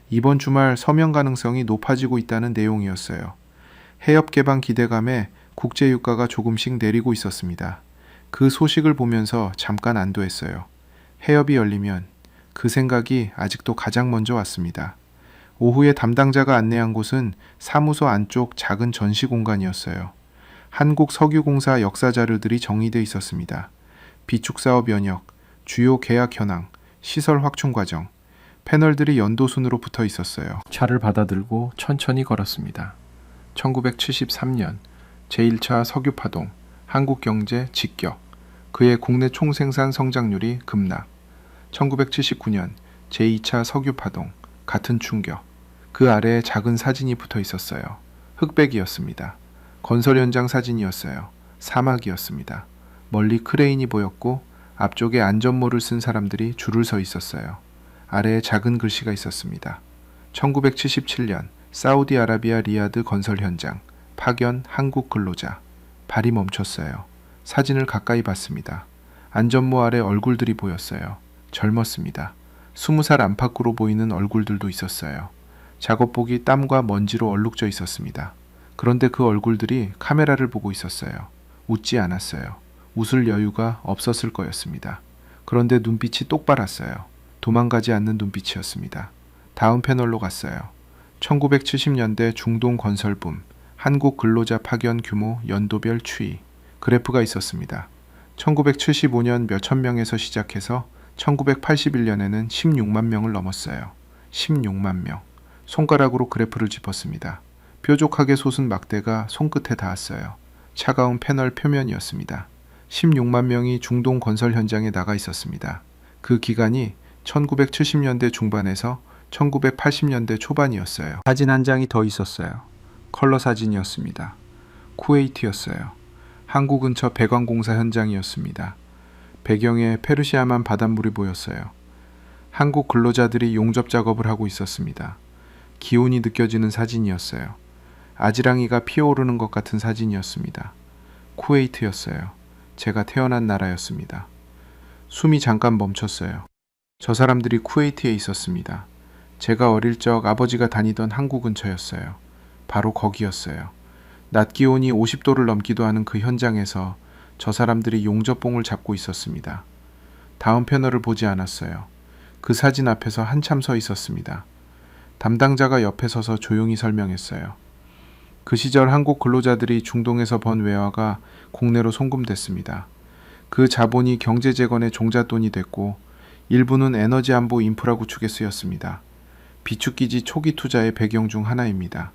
Speaker 1: 이번 주말 서명 가능성이 높아지고 있다는 내용이었어요. 해협 개방 기대감에 국제 유가가 조금씩 내리고 있었습니다. 그 소식을 보면서 잠깐 안도했어요. 해협이 열리면 그 생각이 아직도 가장 먼저 왔습니다. 오후에 담당자가 안내한 곳은 사무소 안쪽 작은 전시 공간이었어요. 한국석유공사 역사 자료들이 정리되어 있었습니다. 비축사업 연역, 주요 계약 현황, 시설 확충 과정, 패널들이 연도순으로 붙어 있었어요. 차를 받아들고 천천히 걸었습니다. 1973년 제1차 석유파동, 한국경제 직격, 그의 국내 총생산 성장률이 급락. 1979년 제2차 석유파동, 같은 충격. 그 아래에 작은 사진이 붙어 있었어요. 흑백이었습니다. 건설 현장 사진이었어요. 사막이었습니다. 멀리 크레인이 보였고 앞쪽에 안전모를 쓴 사람들이 줄을 서 있었어요. 아래에 작은 글씨가 있었습니다. 1977년 사우디아라비아 리야드 건설 현장, 파견 한국 근로자. 발이 멈췄어요. 사진을 가까이 봤습니다. 안전모 아래 얼굴들이 보였어요. 젊었습니다. 20살 안팎으로 보이는 얼굴들도 있었어요. 작업복이 땀과 먼지로 얼룩져 있었습니다. 그런데 그 얼굴들이 카메라를 보고 있었어요. 웃지 않았어요. 웃을 여유가 없었을 거였습니다. 그런데 눈빛이 똑바랐어요. 도망가지 않는 눈빛이었습니다. 다음 패널로 갔어요. 1970년대 중동 건설붐, 한국 근로자 파견 규모 연도별 추이, 그래프가 있었습니다. 1975년 몇천 명에서 시작해서 1981년에는 16만 명을 넘었어요. 16만 명. 손가락으로 그래프를 짚었습니다. 뾰족하게 솟은 막대가 손끝에 닿았어요. 차가운 패널 표면이었습니다. 16만 명이 중동 건설 현장에 나가 있었습니다. 그 기간이 1970년대 중반에서 1980년대 초반이었어요. 사진 한 장이 더 있었어요. 컬러 사진이었습니다. 쿠웨이트였어요. 항구 근처 배관공사 현장이었습니다. 배경에 페르시아만 바닷물이 보였어요. 한국 근로자들이 용접 작업을 하고 있었습니다. 기온이 느껴지는 사진이었어요. 아지랑이가 피어오르는 것 같은 사진이었습니다. 쿠웨이트였어요. 제가 태어난 나라였습니다. 숨이 잠깐 멈췄어요. 저 사람들이 쿠웨이트에 있었습니다. 제가 어릴 적 아버지가 다니던 항구 근처였어요. 바로 거기였어요. 낮 기온이 50도를 넘기도 하는 그 현장에서 저 사람들이 용접봉을 잡고 있었습니다. 다음 패널을 보지 않았어요. 그 사진 앞에서 한참 서 있었습니다. 담당자가 옆에 서서 조용히 설명했어요. 그 시절 한국 근로자들이 중동에서 번 외화가 국내로 송금됐습니다. 그 자본이 경제 재건의 종잣돈이 됐고 일부는 에너지 안보 인프라 구축에 쓰였습니다. 비축기지 초기 투자의 배경 중 하나입니다.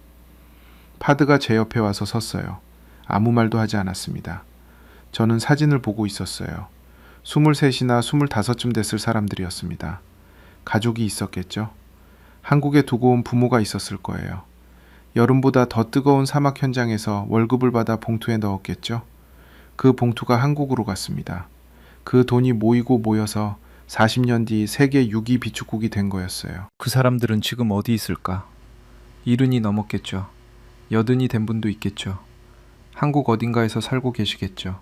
Speaker 1: 파드가 제 옆에 와서 섰어요. 아무 말도 하지 않았습니다. 저는 사진을 보고 있었어요. 23이나 25쯤 됐을 사람들이었습니다. 가족이 있었겠죠. 한국에 두고 온 부모가 있었을 거예요. 여름보다 더 뜨거운 사막 현장에서 월급을 받아 봉투에 넣었겠죠. 그 봉투가 한국으로 갔습니다. 그 돈이 모이고 모여서 40년 뒤 세계 6위 비축국이 된 거였어요. 그 사람들은 지금 어디 있을까? 70이 넘었겠죠. 80이 된 분도 있겠죠. 한국 어딘가에서 살고 계시겠죠.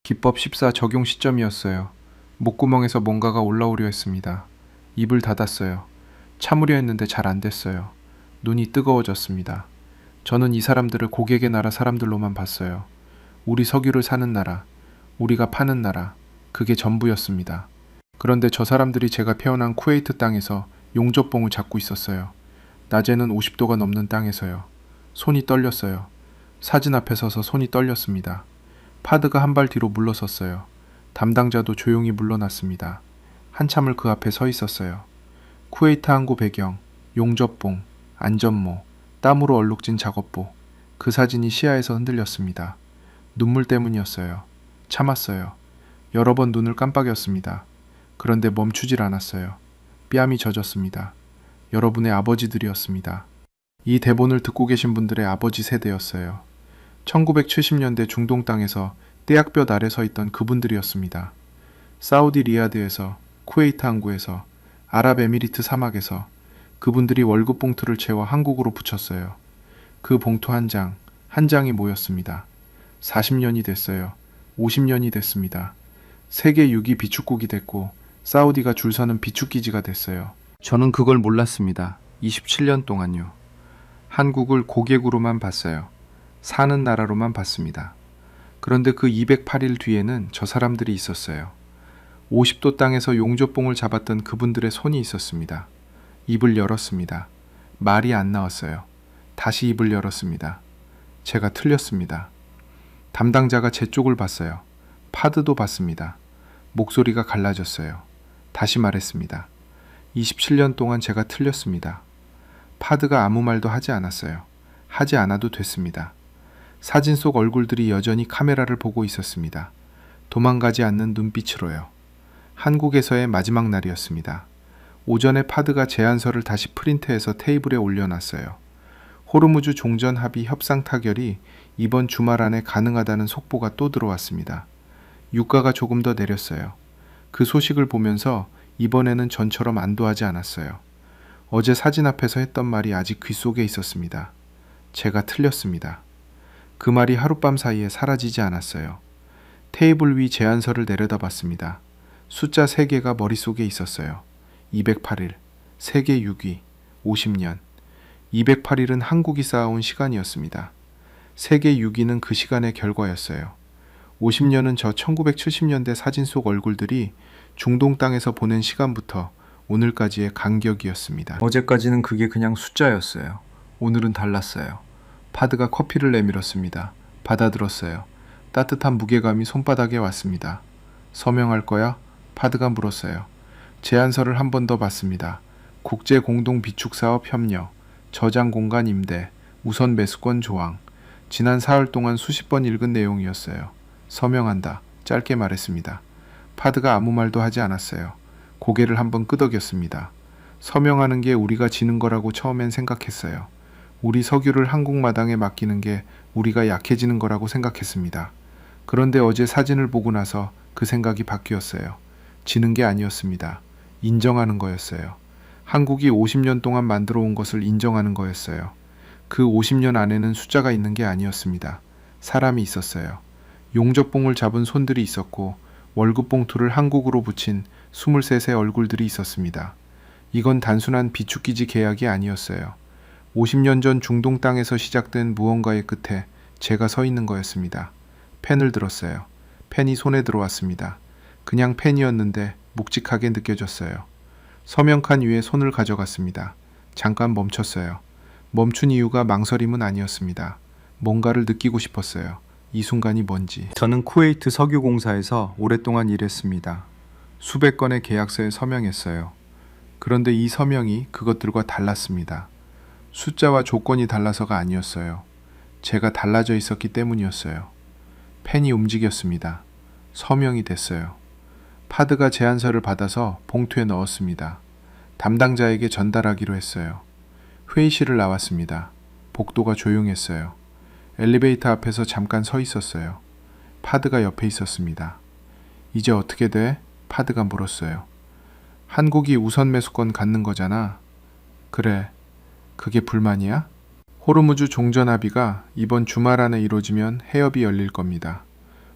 Speaker 1: 기법 14 적용 시점이었어요. 목구멍에서 뭔가가 올라오려 했습니다. 입을 닫았어요. 참으려 했는데 잘 안 됐어요. 눈이 뜨거워졌습니다. 저는 이 사람들을 고객의 나라 사람들로만 봤어요. 우리 석유를 사는 나라, 우리가 파는 나라, 그게 전부였습니다. 그런데 저 사람들이 제가 태어난 쿠웨이트 땅에서 용접봉을 잡고 있었어요. 낮에는 50도가 넘는 땅에서요. 손이 떨렸어요. 사진 앞에 서서 손이 떨렸습니다. 파드가 한 발 뒤로 물러섰어요. 담당자도 조용히 물러났습니다. 한참을 그 앞에 서 있었어요. 쿠웨이트 항구 배경, 용접봉, 안전모, 땀으로 얼룩진 작업복. 그 사진이 시야에서 흔들렸습니다. 눈물 때문이었어요. 참았어요. 여러 번 눈을 깜빡였습니다. 그런데 멈추질 않았어요. 뺨이 젖었습니다. 여러분의 아버지들이었습니다. 이 대본을 듣고 계신 분들의 아버지 세대였어요. 1970년대 중동 땅에서 떼약볕 아래 서 있던 그분들이었습니다. 사우디 리야드에서, 쿠웨이트 항구에서, 아랍에미리트 사막에서 그분들이 월급 봉투를 채워 한국으로 붙였어요. 그 봉투 한 장, 한 장이 모였습니다. 40년이 됐어요. 50년이 됐습니다. 세계 6위 비축국이 됐고 사우디가 줄 서는 비축기지가 됐어요. 저는 그걸 몰랐습니다. 27년 동안요. 한국을 고객으로만 봤어요. 사는 나라로만 봤습니다. 그런데 그 208일 뒤에는 저 사람들이 있었어요. 50도 땅에서 용접봉을 잡았던 그분들의 손이 있었습니다. 입을 열었습니다. 말이 안 나왔어요. 다시 입을 열었습니다. 제가 틀렸습니다. 담당자가 제 쪽을 봤어요. 파드도 봤습니다. 목소리가 갈라졌어요. 다시 말했습니다. 27년 동안 제가 틀렸습니다. 파드가 아무 말도 하지 않았어요. 하지 않아도 됐습니다. 사진 속 얼굴들이 여전히 카메라를 보고 있었습니다. 도망가지 않는 눈빛으로요. 한국에서의 마지막 날이었습니다. 오전에 파드가 제안서를 다시 프린트해서 테이블에 올려놨어요. 호르무즈 종전 합의 협상 타결이 이번 주말 안에 가능하다는 속보가 또 들어왔습니다. 유가가 조금 더 내렸어요. 그 소식을 보면서 이번에는 전처럼 안도하지 않았어요. 어제 사진 앞에서 했던 말이 아직 귓속에 있었습니다. 제가 틀렸습니다. 그 말이 하룻밤 사이에 사라지지 않았어요. 테이블 위 제안서를 내려다봤습니다. 숫자 3개가 머릿속에 있었어요. 208일, 세계 6위, 50년. 208일은 한국이 쌓아온 시간이었습니다. 세계 6위는 그 시간의 결과였어요. 50년은 저 1970년대 사진 속 얼굴들이 중동 땅에서 보낸 시간부터 오늘까지의 간격이었습니다. 어제까지는 그게 그냥 숫자였어요. 오늘은 달랐어요. 파드가 커피를 내밀었습니다. 받아들었어요. 따뜻한 무게감이 손바닥에 왔습니다. 서명할 거야? 파드가 물었어요. 제안서를 한 번 더 봤습니다. 국제공동비축사업 협력, 저장 공간 임대, 우선 매수권 조항. 지난 사흘 동안 수십 번 읽은 내용이었어요. 서명한다. 짧게 말했습니다. 파드가 아무 말도 하지 않았어요. 고개를 한번 끄덕였습니다. 서명하는 게 우리가 지는 거라고 처음엔 생각했어요. 우리 석유를 한국 마당에 맡기는 게 우리가 약해지는 거라고 생각했습니다. 그런데 어제 사진을 보고 나서 그 생각이 바뀌었어요. 지는 게 아니었습니다. 인정하는 거였어요. 한국이 50년 동안 만들어 온 것을 인정하는 거였어요. 그 50년 안에는 숫자가 있는 게 아니었습니다. 사람이 있었어요. 용접봉을 잡은 손들이 있었고 월급 봉투를 한국으로 붙인 23의 얼굴들이 있었습니다. 이건 단순한 비축기지 계약이 아니었어요. 50년 전 중동 땅에서 시작된 무언가의 끝에 제가 서 있는 거였습니다. 펜을 들었어요. 펜이 손에 들어왔습니다. 그냥 펜이었는데 묵직하게 느껴졌어요. 서명칸 위에 손을 가져갔습니다. 잠깐 멈췄어요. 멈춘 이유가 망설임은 아니었습니다. 뭔가를 느끼고 싶었어요. 이 순간이 뭔지. 저는 쿠웨이트 석유공사에서 오랫동안 일했습니다. 수백 건의 계약서에 서명했어요. 그런데 이 서명이 그것들과 달랐습니다. 숫자와 조건이 달라서가 아니었어요. 제가 달라져 있었기 때문이었어요. 펜이 움직였습니다. 서명이 됐어요. 파드가 제안서를 받아서 봉투에 넣었습니다. 담당자에게 전달하기로 했어요. 회의실을 나왔습니다. 복도가 조용했어요. 엘리베이터 앞에서 잠깐 서 있었어요. 파드가 옆에 있었습니다. 이제 어떻게 돼? 파드가 물었어요. 한국이 우선 매수권 갖는 거잖아. 그래. 그게 불만이야? 호르무즈 종전 합의가 이번 주말 안에 이루어지면 해협이 열릴 겁니다.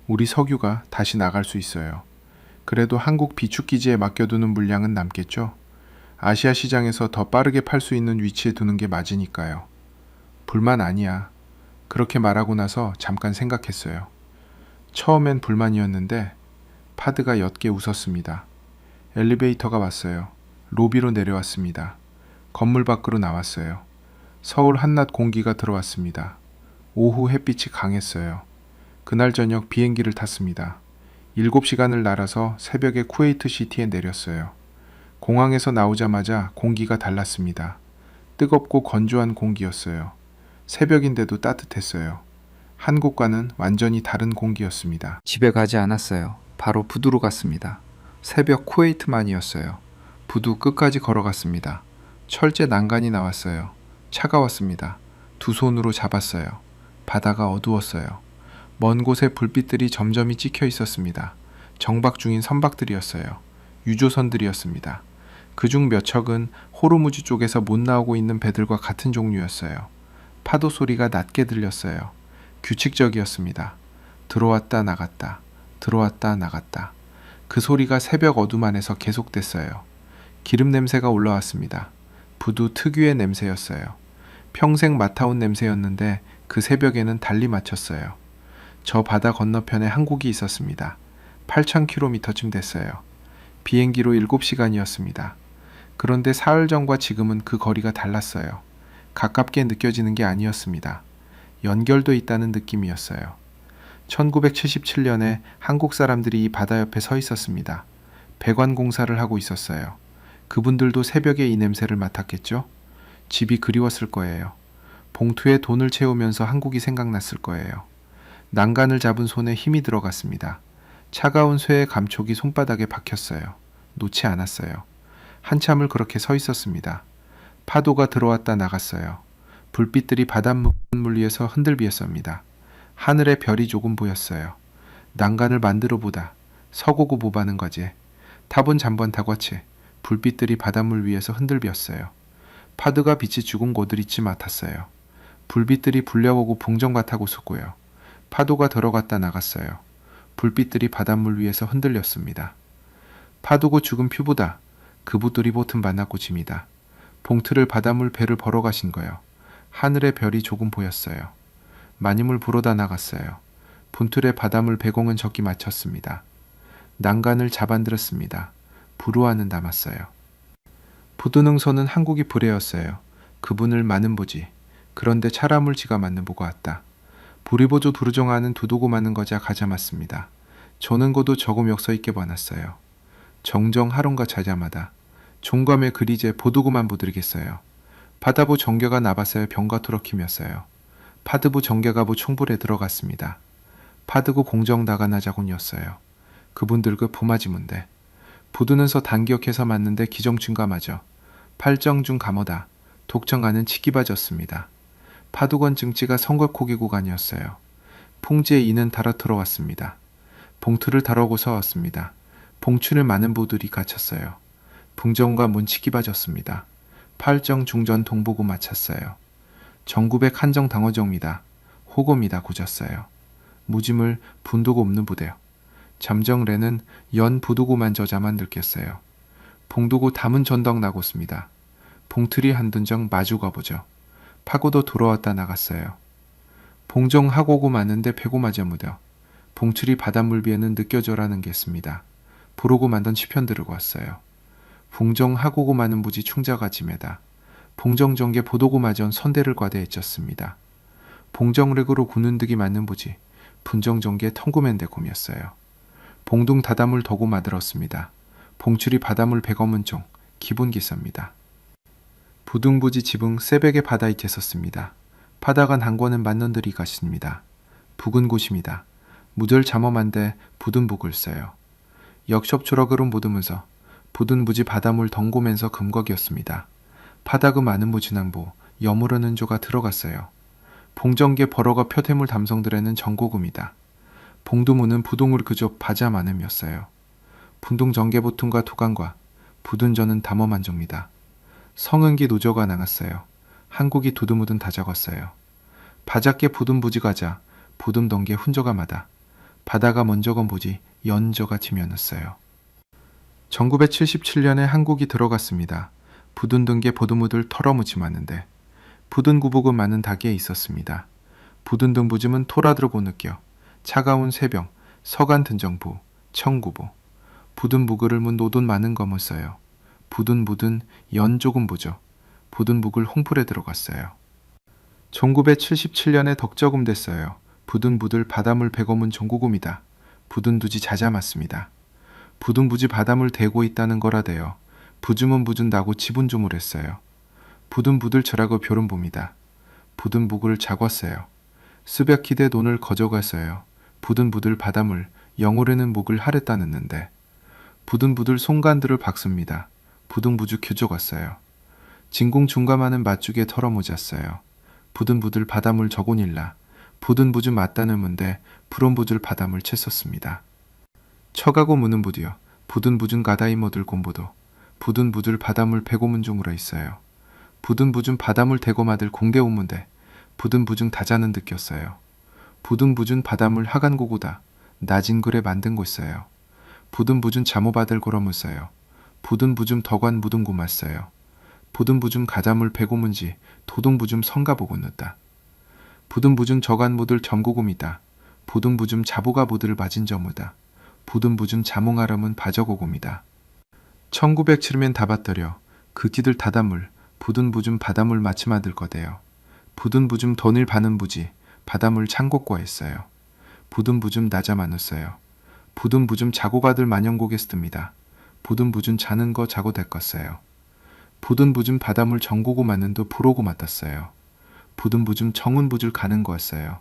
Speaker 1: 우리 석유가 다시 나갈 수 있어요. 그래도 한국 비축기지에 맡겨두는 물량은 남겠죠? 아시아 시장에서 더 빠르게 팔 수 있는 위치에 두는 게 맞으니까요. 불만 아니야. 그렇게 말하고 나서 잠깐 생각했어요. 처음엔 불만이었는데 파드가 옅게 웃었습니다. 엘리베이터가 왔어요. 로비로 내려왔습니다. 건물 밖으로 나왔어요. 서울 한낮 공기가 들어왔습니다. 오후 햇빛이 강했어요. 그날 저녁 비행기를 탔습니다. 7시간을 날아서 새벽에 쿠웨이트 시티에 내렸어요. 공항에서 나오자마자 공기가 달랐습니다. 뜨겁고 건조한 공기였어요. 새벽인데도 따뜻했어요. 한국과는 완전히 다른 공기였습니다. 집에 가지 않았어요. 바로 부두로 갔습니다. 새벽 쿠웨이트만이었어요. 부두 끝까지 걸어갔습니다. 철제 난간이 나왔어요. 차가웠습니다. 두 손으로 잡았어요. 바다가 어두웠어요. 먼 곳에 불빛들이 점점이 찍혀 있었습니다. 정박 중인 선박들이었어요. 유조선들이었습니다. 그중 몇 척은 호르무즈 쪽에서 못 나오고 있는 배들과 같은 종류였어요. 파도 소리가 낮게 들렸어요. 규칙적이었습니다. 들어왔다 나갔다, 들어왔다 나갔다. 그 소리가 새벽 어둠 안에서 계속됐어요. 기름 냄새가 올라왔습니다. 부두 특유의 냄새였어요. 평생 맡아온 냄새였는데 그 새벽에는 달리 맡혔어요. 저 바다 건너편에 항국이 있었습니다. 8,000km쯤 됐어요. 비행기로 7시간이었습니다. 그런데 사흘 전과 지금은 그 거리가 달랐어요. 가깝게 느껴지는 게 아니었습니다. 연결돼 있다는 느낌이었어요. 1977년에 한국 사람들이 이 바다 옆에 서 있었습니다. 배관 공사를 하고 있었어요. 그분들도 새벽에 이 냄새를 맡았겠죠? 집이 그리웠을 거예요. 봉투에 돈을 채우면서 한국이 생각났을 거예요. 난간을 잡은 손에 힘이 들어갔습니다. 차가운 쇠의 감촉이 손바닥에 박혔어요. 놓지 않았어요. 한참을 그렇게 서 있었습니다. 파도가 들어왔다 나갔어요. 불빛들이 바닷물 위에서 흔들비었습니다. 하늘에 별이 조금 보였어요. 난간을 만들어 보다. 서고고 보바는 거지. 타본 잠번 타거치. 불빛들이 바닷물 위에서 흔들비었어요. 파도가 빛이 죽은 고드리치 맡았어요. 불빛들이 불려오고 풍정과 타고 솟고요. 파도가 들어갔다 나갔어요. 불빛들이 바닷물 위에서 흔들렸습니다. 파도고 죽은 퓨보다 그부들이 보튼 만나고집니다. 봉투를 바닷물 배를 벌어 가신 거요. 하늘에 별이 조금 보였어요. 많이물 불어다 나갔어요. 분틀에 바닷물 배공은 적기 마쳤습니다. 난간을 잡아들었습니다. 부루와는 남았어요. 부두능선은 한국이 불에였어요. 그분을 많은 보지. 그런데 차라물지가 맞는 보고 왔다. 부리보조 두루정하는 두두고 많은 거자 가자 맞습니다. 저는 고도 저금 역서 있게 봐놨어요. 정정 하론가 자자마다 종감의 그리제 보두고만 보드리겠어요. 바다부 정겨가 나봤어요. 병가 투럭힘이었어요. 파드부 정겨가부 총불에 들어갔습니다. 파드고 공정 나가나자군이었어요. 그분들 그 부마지문데 부두는서 단기역해서 맞는데 기정춘가 마저 팔정중 감어다 독정가는 치기바졌습니다. 파두건 증지가 성곽코기 구간이었어요. 풍지에 이는 달아들어 왔습니다. 봉투를 다루고서 왔습니다. 봉추를 많은 부들이 갇혔어요. 풍정과 문치기 바졌습니다. 팔정 중전 동보고 마쳤어요. 정구백 한정 당어정이다. 호고입니다. 고졌어요. 무짐을 분도고 없는 부대요. 잠정래는 연 부두고만 저자만 느꼈어요. 봉두고 담은 전덕 나고습니다. 봉틀이 한둔정 마주 가보죠. 파고도 돌아왔다 나갔어요. 봉정하고고 마는데 배고 맞아 무뎌. 봉출이 바닷물 위에는 느껴져라는 게 있습니다. 부르고 만던 치편 들고 왔어요. 봉정하고고 마는 부지 충자가 짐에다. 봉정정계 보도고 마전 선대를 과대했졌습니다. 봉정렉으로 구는 득이 맞는 부지 분정정계 텅구맨대 곰이었어요. 봉둥 다다물 더고 마들었습니다. 봉출이 바닷물 백어문 종 기본 기사입니다. 부둥부지 지붕 새벽에 바다에 개섰습니다. 바다간 한권은 만년들이 가십니다. 북은 곳입니다. 무절 잠엄한데 부든 북을 써요. 역숍초럭으로 보드면서 부든 부지 바닷물 덩고면서 금거기였습니다. 바다그 많은 부진항보 여물어는 조가 들어갔어요. 봉정계 벌어가 표태물 담성들에는 정고금이다. 봉두무는 부동을 그저 바자 많음이었어요. 분동 정계보통과 도강과 부둔전은 담엄한정입니다. 성은기 노저가 나갔어요. 한국이 두두무든 다 적었어요. 바작게 부둔 부지 가자 부둔 덩게 훈저가 마다 바다가 먼저건 보지 연저가 지면었어요. 1977년에 한국이 들어갔습니다. 부둔 등게 보드무들 털어무지 많은데 부둔 구복은 많은 닭에 있었습니다. 부둔 등 부짐은 토라들고 느껴 차가운 새병 서간 든정부 청구보 부둔 부글을 문 노돈 많은 거못 써요. 부둔 부둔 연 조금 보죠. 부둔 부글 홍풀에 들어갔어요. 1977년에 덕저금 됐어요. 부둔 부들 바닷물 백어문 종구금이다. 부둔 두지 자자 맞습니다. 부둔 부지 바닷물 대고 있다는 거라대요. 부주문 부준 나고 지분 조물했어요. 부둔 부들 절하고 별은 봅니다. 부둔 부글 자궜어요. 수백희대 돈을 거저갔어요. 부둔 부들 바닷물 영오르는 목을 하랬다는데 부둔 부들 송간들을 박습니다. 부둔 부주 규조갔어요. 진공 중감하는 맞죽에 털어모잤어요. 부둔 부들 바닷물 저곤일라 부둔 부주 맞다는 문데 불온 부줄 바닷물 채썼습니다. 처가고 무는 부디요. 부둔 부준 가다이 모들 곰보도 부둔 부줄 바닷물 배고문 중으로 있어요. 부둔 부준 바닷물 대고마들 공대 오문데 부둔 부중 다자는 느꼈어요. 부둔 부준 바닷물 하간 고구다 낮은 글에 만든 곳어요. 부둔 부준 잠오바들 고러mus어요. 부둔 부줌 덕관 무둔 고맞어요. 부둔 부줌 가자물 배고문지 도동 부줌 성가보고 넣다. 부둔 부준 저간 무들 점고곰이다. 부둔 부줌 자보가 보들을 맞은 저무다. 부둔 부준 자몽아람은 바저고곰이다. 1907면 다밭더려 극지들 다다물 부둔 부줌 바닷물 마침아들 거대요. 부둔 부줌 돈을 바는 부지 바닷물 창곡과 했어요. 부둔 부줌 나자 많았어요. 부둔 부줌 자고가들 만영곡에 쓰듭니다. 부둔 부준 자는 거 자고 됐겠어요. 부둔 부줌 바닷물 정고고 맞는도 부로고 맞았어요. 부둔 부줌 정운 부줄 가는 거였어요.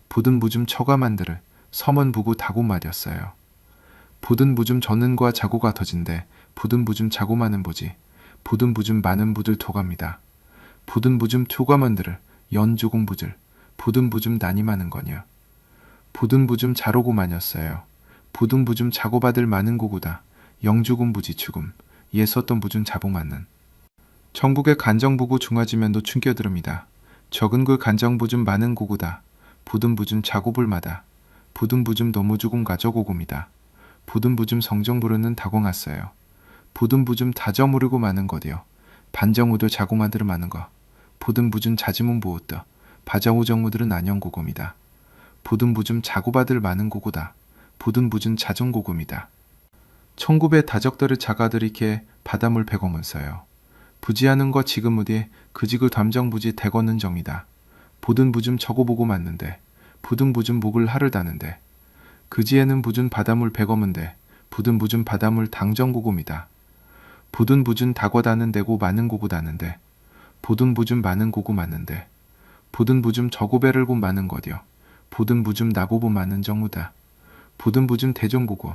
Speaker 1: 부둔 부줌 처가 만들을 서먼 부구 다고 말이었어요. 부둔 부줌 젖는과 자고가 터진데 부둔 부줌 자고 많은 보지 부둔 부줌 많은 부들 토갑니다. 부둔 부줌 투가 만들을 연주공 부줄 부둔 부줌 난이 많은 거냐. 부둔 부줌 자로고 마녔어요. 부둔 부줌 자고 받을 많은 고구다. 영주군 부지 추금 예섰던 부준 자복 맞는 전국의 간정부구 중화지면도 충겨들읍니다. 적은 그 간정부준 많은 고구다. 부둔 부준 자고불마다 부둔 부줌 너무 죽음 가져고고입니다. 부둔 부줌 성정 부르는 다공았어요. 부둔 부줌 다저무르고 많은 거디요. 반정우도 자고마들 많은 거. 부둔 부준 자지문 보었다. 바정우 정무들은 안영고고입니다. 부둔 부줌 자고받을 많은 고고다. 부둔 부준 자정고고입니다. 1900 다적들의 자가들이 개 바닷물 백어문서요. 부지하는 거 지금 무디 그지그 담정부지 대거는 정이다. 부둔 부줌 저고보고 맞는데 부둔 부줌 목을 하를 다는데 그지에는 부준 바닷물 백어문데 부둔 부준 바닷물 당정고고입니다. 부둔 부준 다거다는 데고 많은 고고 다는데 부둔 부준 많은 고고 맞는데 부둔 부줌 저고배를 고 많은 거디요. 부둔 부줌 나보보 많은 정우다. 부둔 부줌 대정고고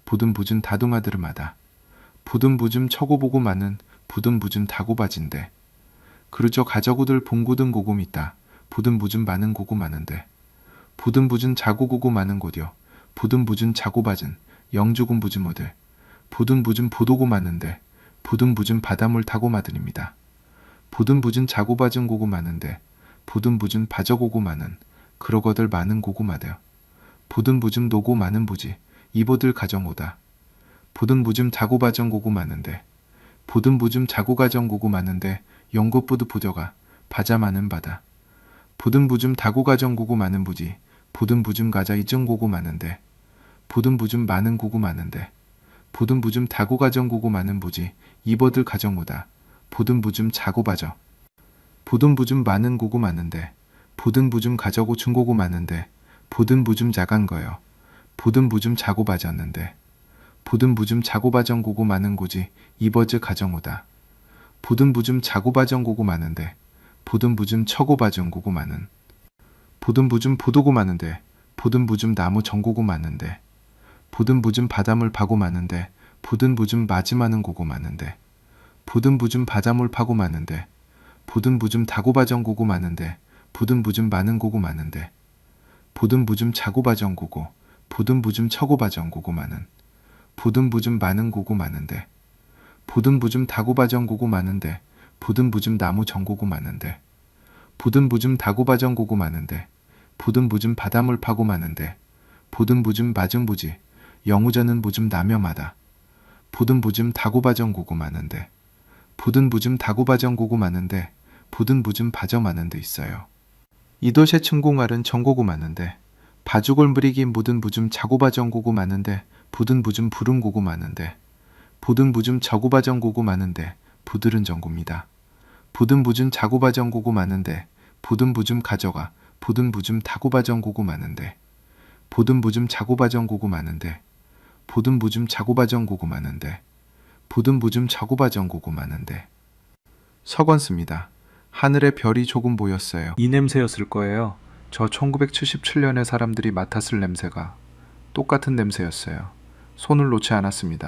Speaker 1: 부둔 부준 다둥아들마다 부둔 부줌 처고보고 많은 부둔 부준 다고바진데 그러저 가저고들 봉고든 고곰 있다. 부둔 부준 많은 고고 많은데 부둔 부준 자고고고 많은 곳이요. 부둔 부준 자고바진 영주군 부주모들 부둔 부준 보도고 많은데 부둔 부준 바닷물 타고 마들입니다. 부둔 부준 자고바진 고고 많은데 부둔 부준 바저고고 많은 그러거들 많은 고고 마들 부둔 부준 노고 많은 부지 이보들 가정오다. 부둔 부줌 자고바정 고고 많은데 부둔 부줌 자고가정 고고 많은데 영국부두 부저가 바자 많은 바다. 부둔 부줌 다고가정 고고 많은 부지 부둔 부줌 가자 이정 고고 많은데 부둔 부줌 많은 고고 많은데 부둔 부줌 다고가정 고고 많은 부지 이보들 가정오다. 부둔 부줌 자고바정 부둔 부줌 많은 고고 많은데 부둔 부줌 가저고 중고고 많은데 부둔 부줌 자간 거요. 부둔 부줌 자고바졌는데 부둔 부줌 자고바정 고고 많은 고지 이버즈 가정오다. 부둔 부줌 자고바정 고고 많은데 부듬부즘 처고바정 고구 많은 부듬부즘 보도고 많은데 부듬부즘 나무 정고고 많은데 부듬부즘 바닷물 파고 많은데 부듬부즘 맞이 많은 고고 많은데 부듬부즘 바닷물 파고 많은데 부듬부즘 다고바정 고고 많은데 부듬부즘 많은 고고 많은데 부듬부즘 자고바정 고고 부듬부즘 처고바정 고고 많은 부듬부즘 많은 고고 많은데 부듬부즘 다고바정 고고 많은데 부듬부즘 나무 정고고 많은데 부듬부즘 다고바정 고고 많은데 부듬부즘 바닷물 파고 많은데 부듬부즘 마증부지 영우저는 부즘 나며마다 부듬부즘 다고바정 고고 많은데 부듬부즘 다고바정 고고 많은데 부듬부즘 바저 많은데 있어요. 이도새 층공알은 정고고 많은데 바주골무리기 무든부즘 자고바정 고고 많은데 부든부즘 부름 고고 많은데 부든부즘 저고바정 고고 많은데 부들은 정고입니다. 부든부즘 자고바정 고고 많은데 부든부즘 가져가 부든부즘 다고바정 고고 많은데 부든부즘 자고바정 고고 많은데 부든부즘 자고바정 고고 많은데 부든부즘 자고바정 고고 많은데 석원습니다. 하늘에 별이 조금 보였어요. 이 냄새였을 거예요. 저 1977년에 사람들이 맡았을 냄새가 똑같은 냄새였어요. 손을 놓지 않았습니다.